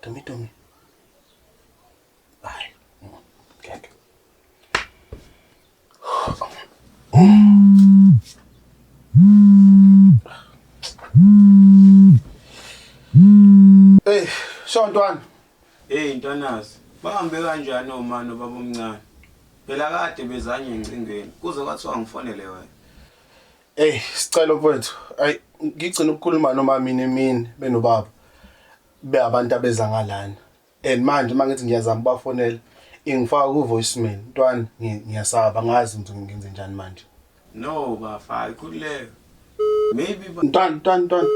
Dumi. Hayi. Ngeke. Hey, Shontwana. Hey Ntanazi, bahambe kanjani omama nobaba omncane? Phela kade bezanye ngicingweni. Kuze kwathiwa ngifonele wena. Hey, sicela mfowethu. Ay, ngigcina ukukhuluma noma mina emini benobaba. Be abantu abeza ngalana. And manje mangithi ngiyazama bafonela, ingifaka ku voicemail. Ntwana, ngiyasaba ngazi ukuthi ngenze njani manje. No, bafa, ayikhuleke. Maybe Ntwana.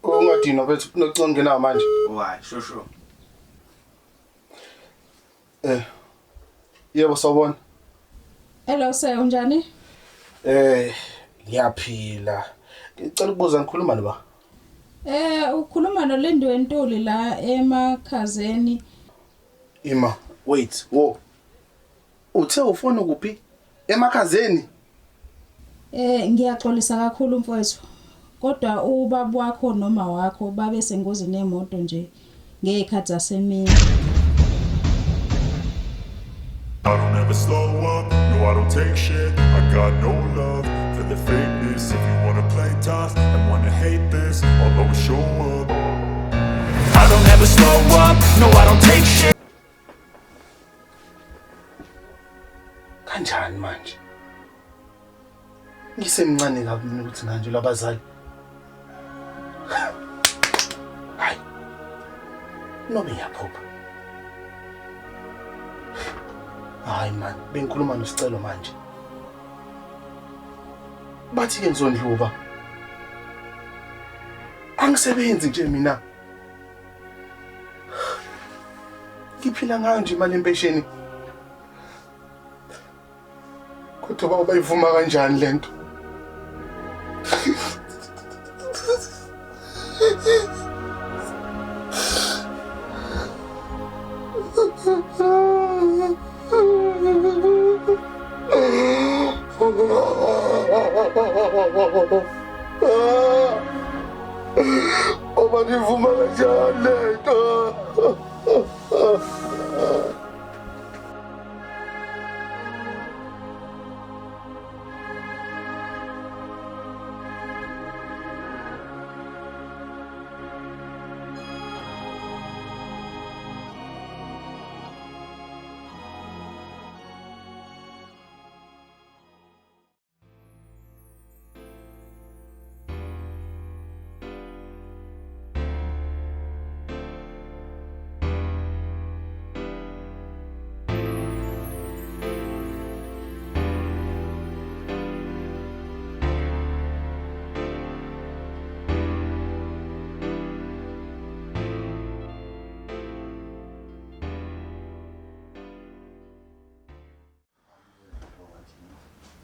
Ungadina mfowethu, unocinga ngena manje. Why, sure. Yebo sawubona. Hello sir, unjani? Ngiyaphila. Ngicela ukubuza ngikhuluma noba. Ukhuluma noLindiwe Ntuli la emakhazeni. Ima, wait, wo. Uthe ufona kuphi? Emakhazeni? Ngiyaxolisa kakhulu mfowethu. Kodwa ubaba wakho noma wakho babe sengozini yemoto nje ngekhathi zasemini. I don't ever slow up, no I don't take shit. I got no love for the fakeness. If you wanna play tough and wanna hate this, I'll always show up. I don't ever slow up, no I don't take shit. Kanjani manje? Ngisemncane kabi mina ukuthi nganje labazali. Hayi. Noma iyaphupha. Hayi man, bengikhuluma noSicelo manje. Bathi ke ngizondluba. Angisebenzi nje mina. Ngiphila ngayo nje imali empesheni. Kodwa baba bayivuma kanjani lento? Baba nivuma kanjani lento?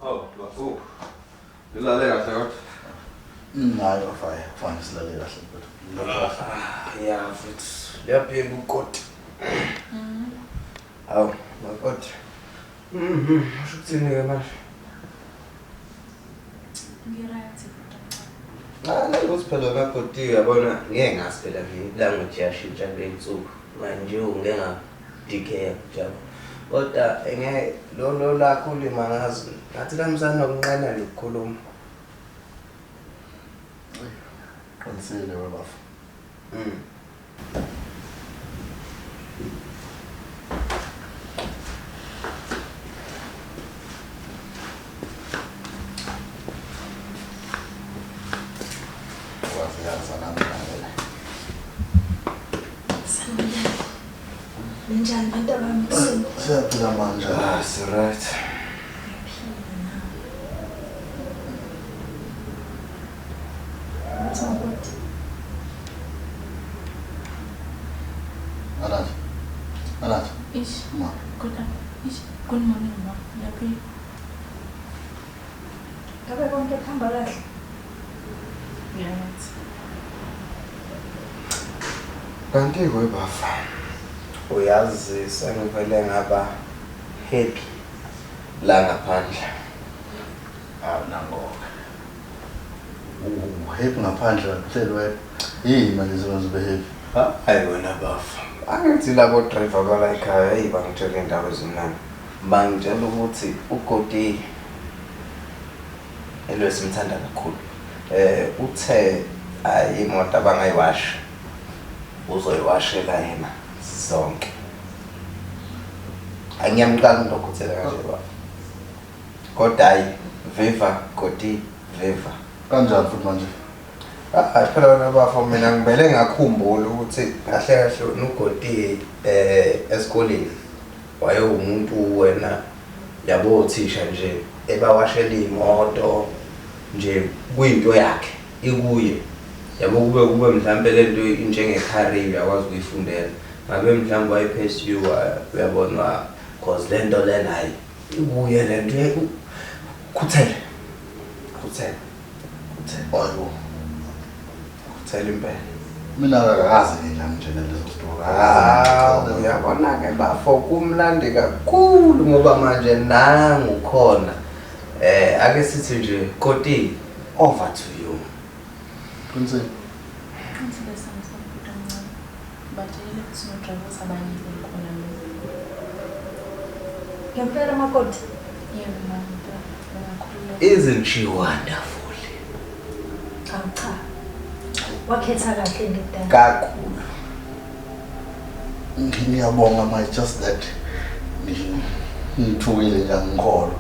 Oh, bafo. Ngilale kahle kodwa. Nayo fine silale kahle kodwa. Yeah, futhi. Liyaphela ukoti. Awu, makoti. Usho ukuthini ke manje? Ngirathi. Nalokuthi phela makoti uyabona ngeke ngazi phela language yashintsha ley'nsuku. Manje ungeke ngadikheya njalo. Kodwa ngeke lo lakho ulima ngazi. Ngathi lamzana nokunqena lokukhuluma. Qinisile webafu. Njani bantu abami? Siyaphila manje. It's right. Anathi. Ish. Ma. Good morning, ma. Yaphila. Ngabe konke kuhamba kahle? Ngiyanathi. Kanti webafa. Uyazi sengivele ngaba happy la ngaphandle. Nangoba. Happy ngaphandle uhleli wena. Yini manje sizoze ube happy? Hayi wena bafa. Angithi labo driver bala ekhaya hey bangitshela indaba ezimnandi. Bangitshela ukuthi ugodi elwesimthanda kakhulu. Uthe imoto abangayiwashi. Uzoyiwashela yena zonke. Angiyamqala ngokutshela kanje baba. Kodwa hayi viva godi viva. Kanjani futhi manje? Phela wena bafa mina ngibele ngakhumbula ukuthi kahle kahle ugodi esikoleni wayewumuntu wena yabo thisha nje ebawashela imoto nje kuyinto yakhe ikuye yabo kube mhlambe lento njenge career yakwazi ukuyifundela ngabe mhlambe wayiphesiwe uyabona cause lento lena hayi ikuye lento khuthele Ayo. Kuthele impela. Mina akazi nje lezo story. Uyabona ke bafo kumlandi kakhulu ngoba manje nangu khona. Ake sithi nje Koti over to you. Qinisile. Qinisile samsaphuta ncane. Batshele ukuthi no drivers abaningi khona lo. Ngempela makoti. Yebo mama. Isn't she wonderful? Cha. Wakhetha kahle ngedala. Kakhulu. Ngiyabonga my just that ngithukile nje ngikholo.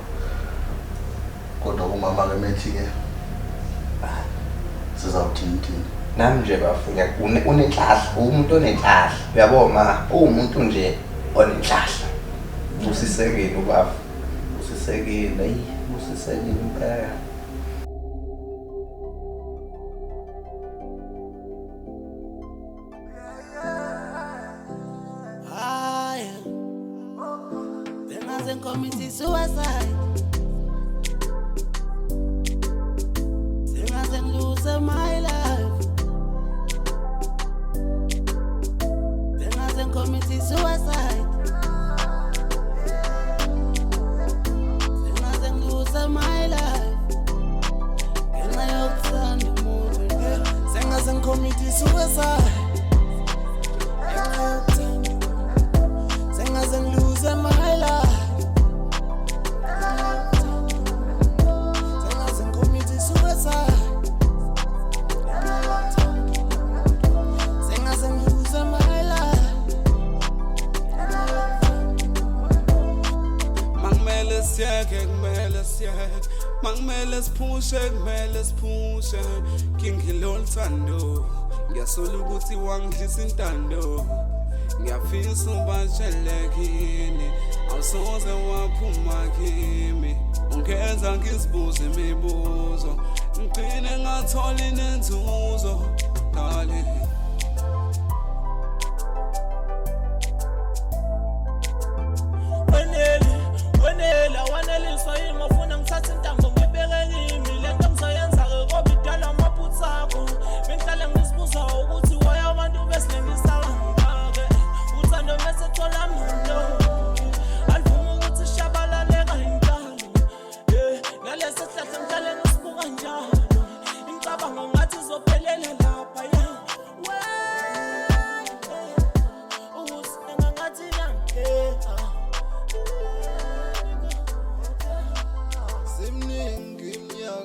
Kodwa umama ke methi ke sizawuthini nami nje bafuna unenhlahla umuntu onenhlahla uyabona umuntu nje onenhlahla usisekile ubaba usisekile usisekile impela. Commit suicide. Singers and lose my life. Singers and commit suicide. Singers and lose my life. Can I outside the movement? Singers and commit suicide. Singers and lose my life. Mangmele sipushe kingilo lthando ngiyasola ukuthi wangidlisa intando ngiyafisa ubashelekini awusoze waphuma kimi ungenza ngisibuze imibuzo ngigcine ngatholi nenzuzo darling. Wanele, I wanna live so you ngofuna ngithathe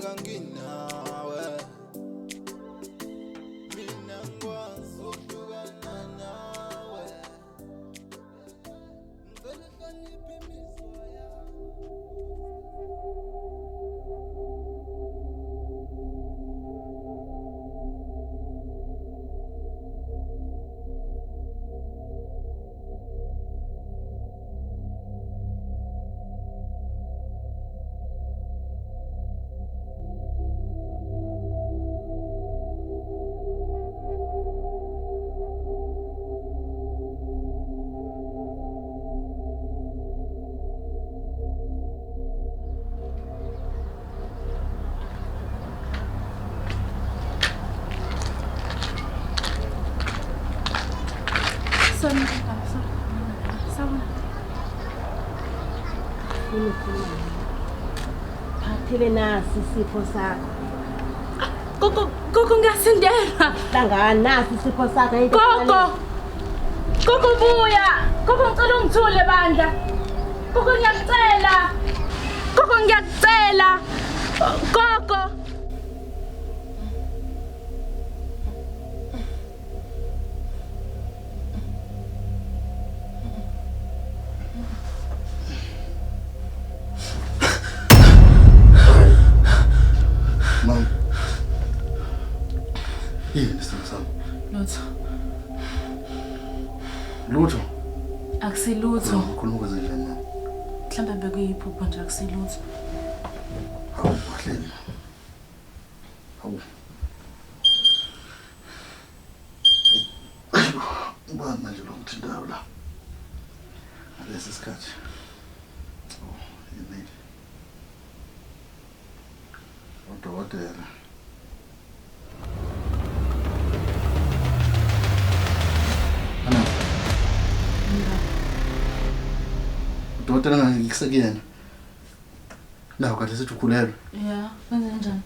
kanginawe mina ngikwazi ukuhlukana nawe ngicela hloniphe imizwa yakho. Phathele nasi isipho sakho. Gogo ngiyasindela. Hlangana nasi isipho sakho. Gogo buya. Gogo ngicela ungithule bandla. Gogo ngiyakucela. Gogo. Mom. Yini sisami? Lutho. Akusilutho. Khuluma kanjani mama? Mhlawumbe bekuyiphupho nje akusilutho. Hawu bahleni. Hawu. Ubani manje lo ngithindayo la? Alesi sikhathi. Oh, yini? Udokotela. Udokotela ngikusakuyena. Nawo kade sithi ukhulelwe. Yeah, kwenze njani?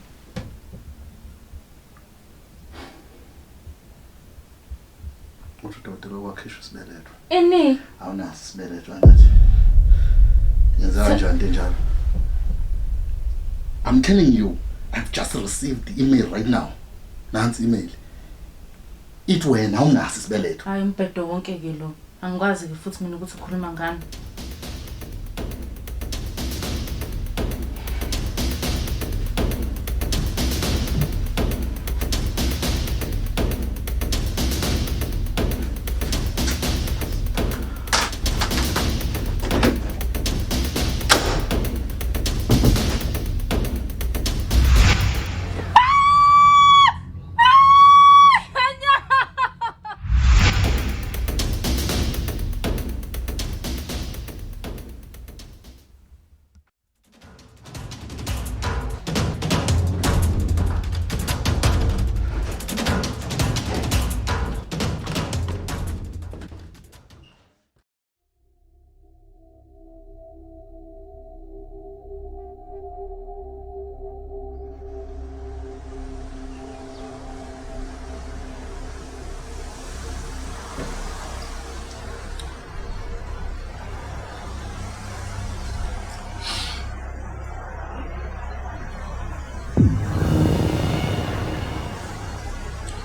Udokotela wakhishwa isibeletho. Ini? Awunaso isibeletho anathi. Yenza kanjani njalo? I'm telling you, I've just received the email right now. Nansi email. It wena awunaso isibeletho. Hayi umbhedo wonke ke lo. Angikwazi ke futhi mina ukuthi ukhuluma ngani.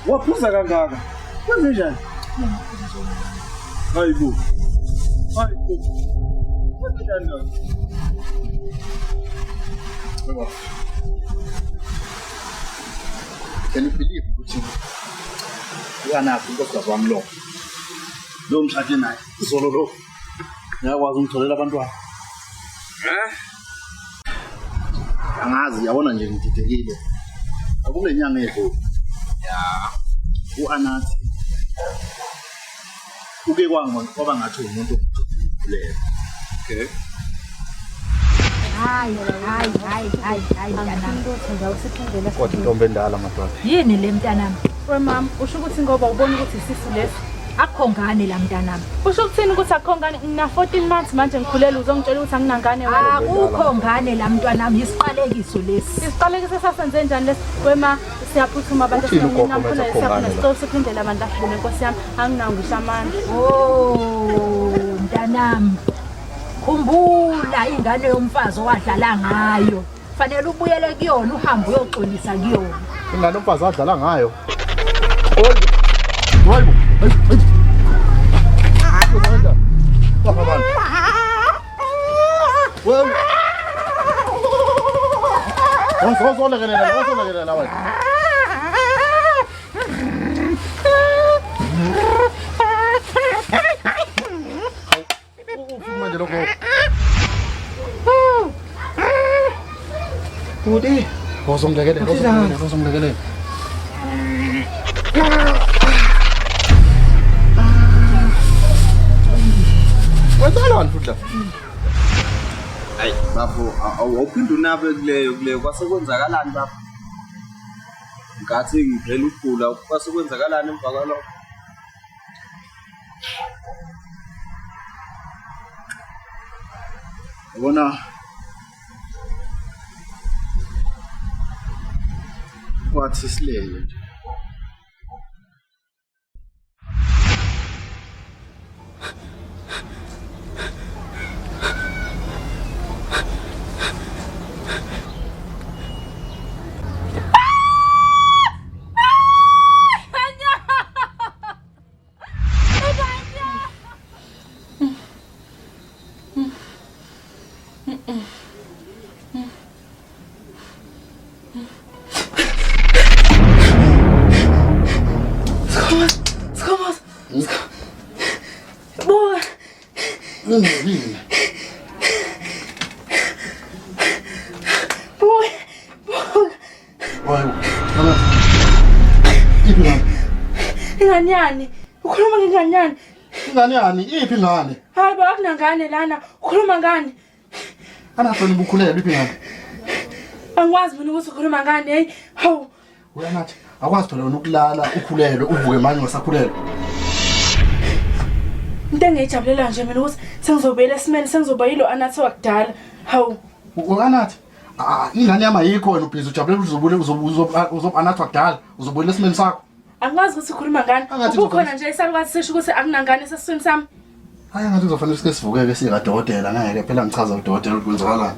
Waphuza kangaka. Kwenze njani? Hayibo. Kwenze njani? Baba. Can you believe ukuthi uyanakho inkosikazi wami lo? Lo mshade naye. Izolo lo. Ngiyakwazi ukutholela abantwana. Angazi yabona nje ngididekile. Akule nyanga edlule. U-Anathi uke kwaba ngathi umuntu okukhuleka. Okay. Hayi mntanami. Kodwa intombi endala madoda. Yini le mntanami? We mama, usho ukuthi ngoba ubona ukuthi isisu lesi akho ngane la mntanami. Usho ukuthini ukuthi akho ngane? Ngina 14 months manje ngikhulela uzongitshela ukuthi anginangane wena. Akukho ngane la mntwanami, isiqalekiso lesi. Isiqalekiso sasenze njani lesi? Wema siyaphuthuma abantu esinamkhona lesiyaphuthuma sicela siphindele abantu ahlule Nkosi yami anginawo ngisho amandla. Oh mntanami. Khumbula ingane yomfazi owadlala ngayo. Fanele ubuyele kuyona uhambe uyoxolisa kuyona. Ingane umfazi adlala ngayo. Budi, kosong lagi deh. Wajalan sudah. Hayi bafo awuphinde unabe kuleyo kwasekwenzakalani bafo? Ngathi ngivela ukugula kwasekwenzakalani emva kwalokho? Bona kwathi silele. Inganyani, ukhuluma ngenganyani. Inganyani, iphi ingane? Hayi baba kunangane lana, ukhuluma ngani? Anathoni bukhulelwe iphi ingane? Angikwazi mina ukuthi ukhuluma ngani, hey. Hawu. Uyanathi, akwazi phela wena ukulala ukhulelwe uvuke manje ungasakhulelwe. Into engiyijabulela nje mina ukuthi sengizobuyela esimeni sengizoba yilo anathi wakudala. Hawu. Anathi, ingane yami ayikho wena ubhizi ujabulela uzoba anathi wakudala uzobuyela esimeni sakho. Angazi ukuthi ukhuluma ngani. Ukukhona nje isalukazi sisho ukuthi akunangane sesiswini sami. Hayi ngathi kuzofanele sike sivukeke sikadokotela ngeke phela ngichaza udokotela ukuthi kwenzakalani.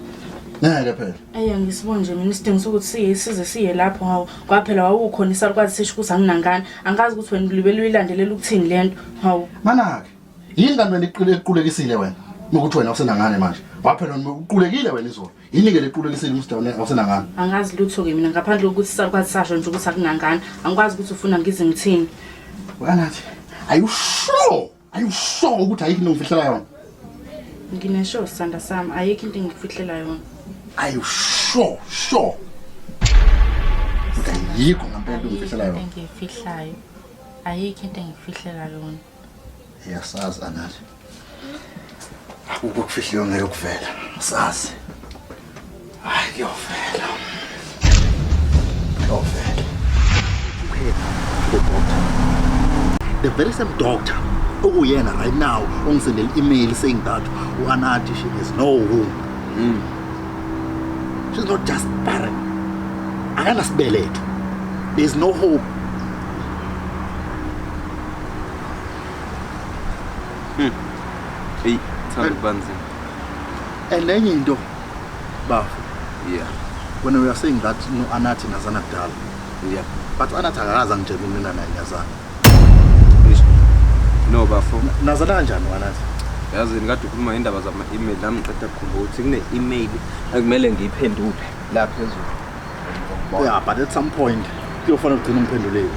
Ngeke phela. Ngisibona nje mina isidingo sokuthi siye lapho hawo. Kwaphela wawukhona isalukazi sisho ukuthi anginangane. Angazi ukuthi wena ulibele uyilandelela ukuthini lento. Hawo. Manake, yini kanti wena iqulekisile wena? Ukuthi wena usenangane manje. Waphela uqulekile wena izolo. Yini ke lequlekisile umsidawune awusenangane? Angazi lutho ke mina ngaphandle kokuthi isalukazi sasho nje ukuthi akunangane. Angikwazi ukuthi ufuna ngize ngithini. Anathi, are you sure? Are you sure ukuthi ayikho into ngifihlela yona? Nginesho sanda sami, ayikho into ngifihlela yona. Are you sure? Ayikho ngempela into ngifihlela yona. Engifihlayo. Ayikho into engifihlela yona. Yasazi Anathi. Ukufihliwe ngeke kuvela. Sazi. Hayi kuyovela. The very same doctor okuyena right now ongisendela email saying that uAnathi she has no womb. She's not just barren. Akanasibeletho. There's no hope. Hey, Thank Banzi. And then you do bafu. Yeah. When we are saying that no Anathi nazana kudala. Yeah. But Anathi akaza ngitshela mina naye yazana. No bafo. Nazana kanjani Anathi? Yazi ngikade ukhuluma indaba zama email nami ngiceda ukukhumbula ukuthi kune email akumele ngiyiphendule la phezulu. Yeah, but at some point kuyofanele ugcine umphendulile.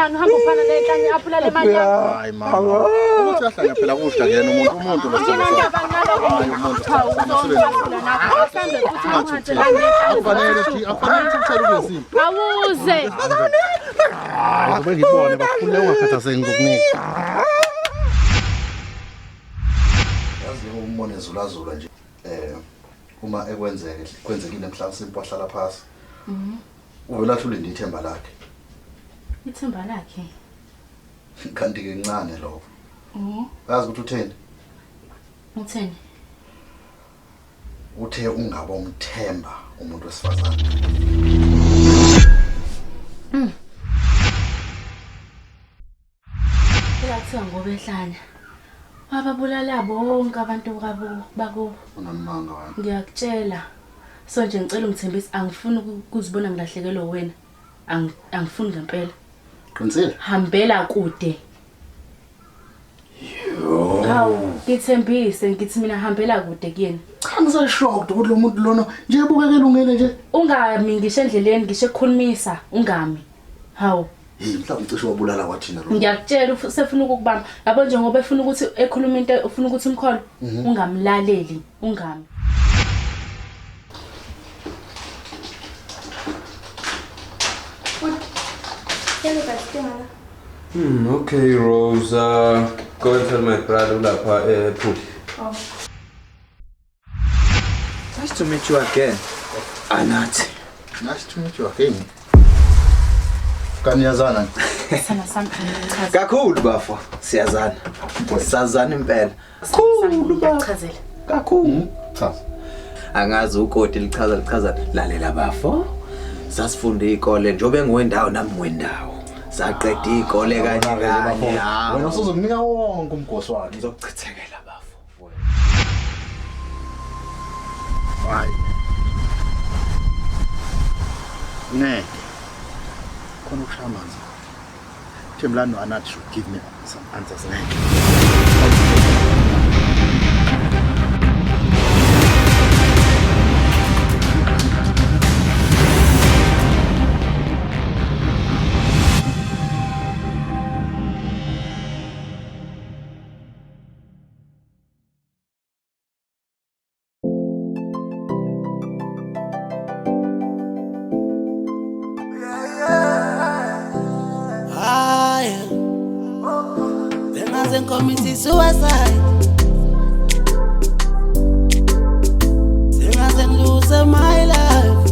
Wenzani uhamba ufana nehlanye aphula le mali yakho? Hayi mama. Ukuthi ahlanga phela kuhla kuyena umuntu lo Awuze. Ngoba ngibone bakhule ungakhathazeki ngokunika. Yazi umbone zulazula nje. Uma kwenzekile mhlawumbe simpohlala phansi. Uvelathule ndithemba lakhe. Ithemba lakhe. Kanti ke ncane lokho. Yazi ukuthi utheni? Utheni? Uthe ungabomthemba umuntu wesifazane. Uyathiwa ngoba ehlanya. Wababulala bonke abantu bako. Unamanga wami. Ngiyakutshela. So nje ngicela ungithembise angifuni ukuzibona ngilahlekelwe wena. Angifuni ngempela. Qinisile? Hambela kude. Hawu, ngithembise ngithi mina hambela kude kuyena. Cha ngisashocked ukuthi lo muntu lona nje ebukekela ungene nje. Ungami ngisho endleleni ngisho ekukhulumisa ungami. Hawu. Mhlawumbe ucishe wabulala kwathina lo. Ngiyakutshela usefuna ukukubamba. Yabo nje ngoba efuna ukuthi ekhuluma into ufuna ukuthi umkholo ungamlaleli ungami. Okay, Rose. Go and tell my brother lapha Put. Nice to meet you again. Anathi. Nice to meet you again. Kaniyazana. Sana something. Kakhulu bafo. Siyazana. Sazana impela. Kakhulu bachazela. Kakhulu. Cha. Angazi ukoti lichaza lalela bafo. Sasifunde ikole njobe ngwendawo nami ngwendawo. Saqeda ikole kanye. Wena usuzokunika wonke umgosi wakhe. Ngizokuchithekela bafo. Hayi. Ne. Khona ukushaya amanzi. Thembelani Anathi should give me some answers like. Committee suicide. Singers and lose my life.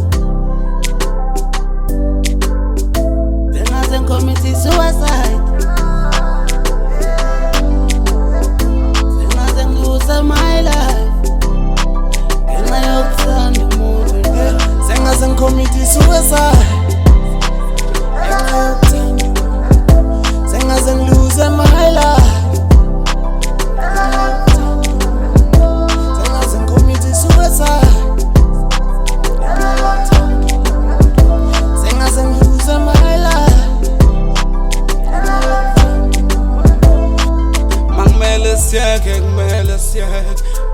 Singers and committee suicide. Singers and lose my life. Can I outside the movie? Singers and committee suicide. Singers and lose my life.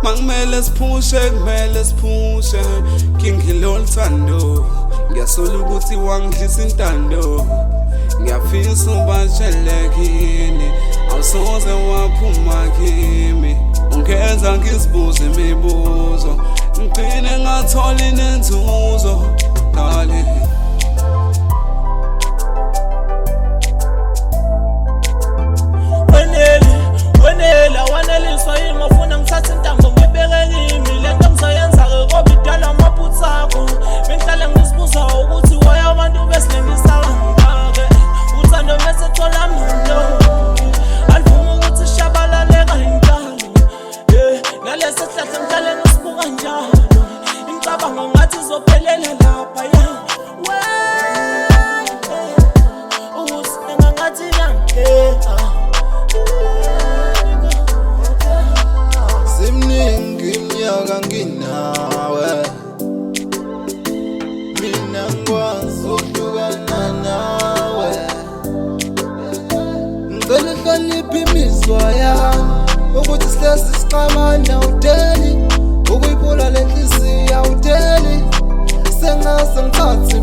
Mangmele sphushe Kingilo olthando Ngiyasola ukuthi wangidlisa intando Ngiyafisa ubatshelekini Awusoze waphuma kimi Ungenza ngizibuze imibuzo Ngigcine ngatholi nenzuzo Darling Wenela waneliswa yini ngafuna ngithathe intambo ngibeke kimi lento ngizoyenza-ke ngoba idala amaphutha akho bengihlale ngisibuza ukuthi why abantu besilengisa kangaka uthando mesethola muntu alivuma ukuthi shabalale kanjalo nalesi sihlahla ngihlale ngisibuka njalo imicabango ngathi izophelela lapha ya ukuthi engangathi yangena Simningi mnyaka nginawe Mina ngikwazi ukuhlukana nawe Ngicela uhloniphe imizwa yami Ukuthi sihlezi siqabana awudeli Ukuyiphula le nhliziyo awudeli Sengaze ngithathe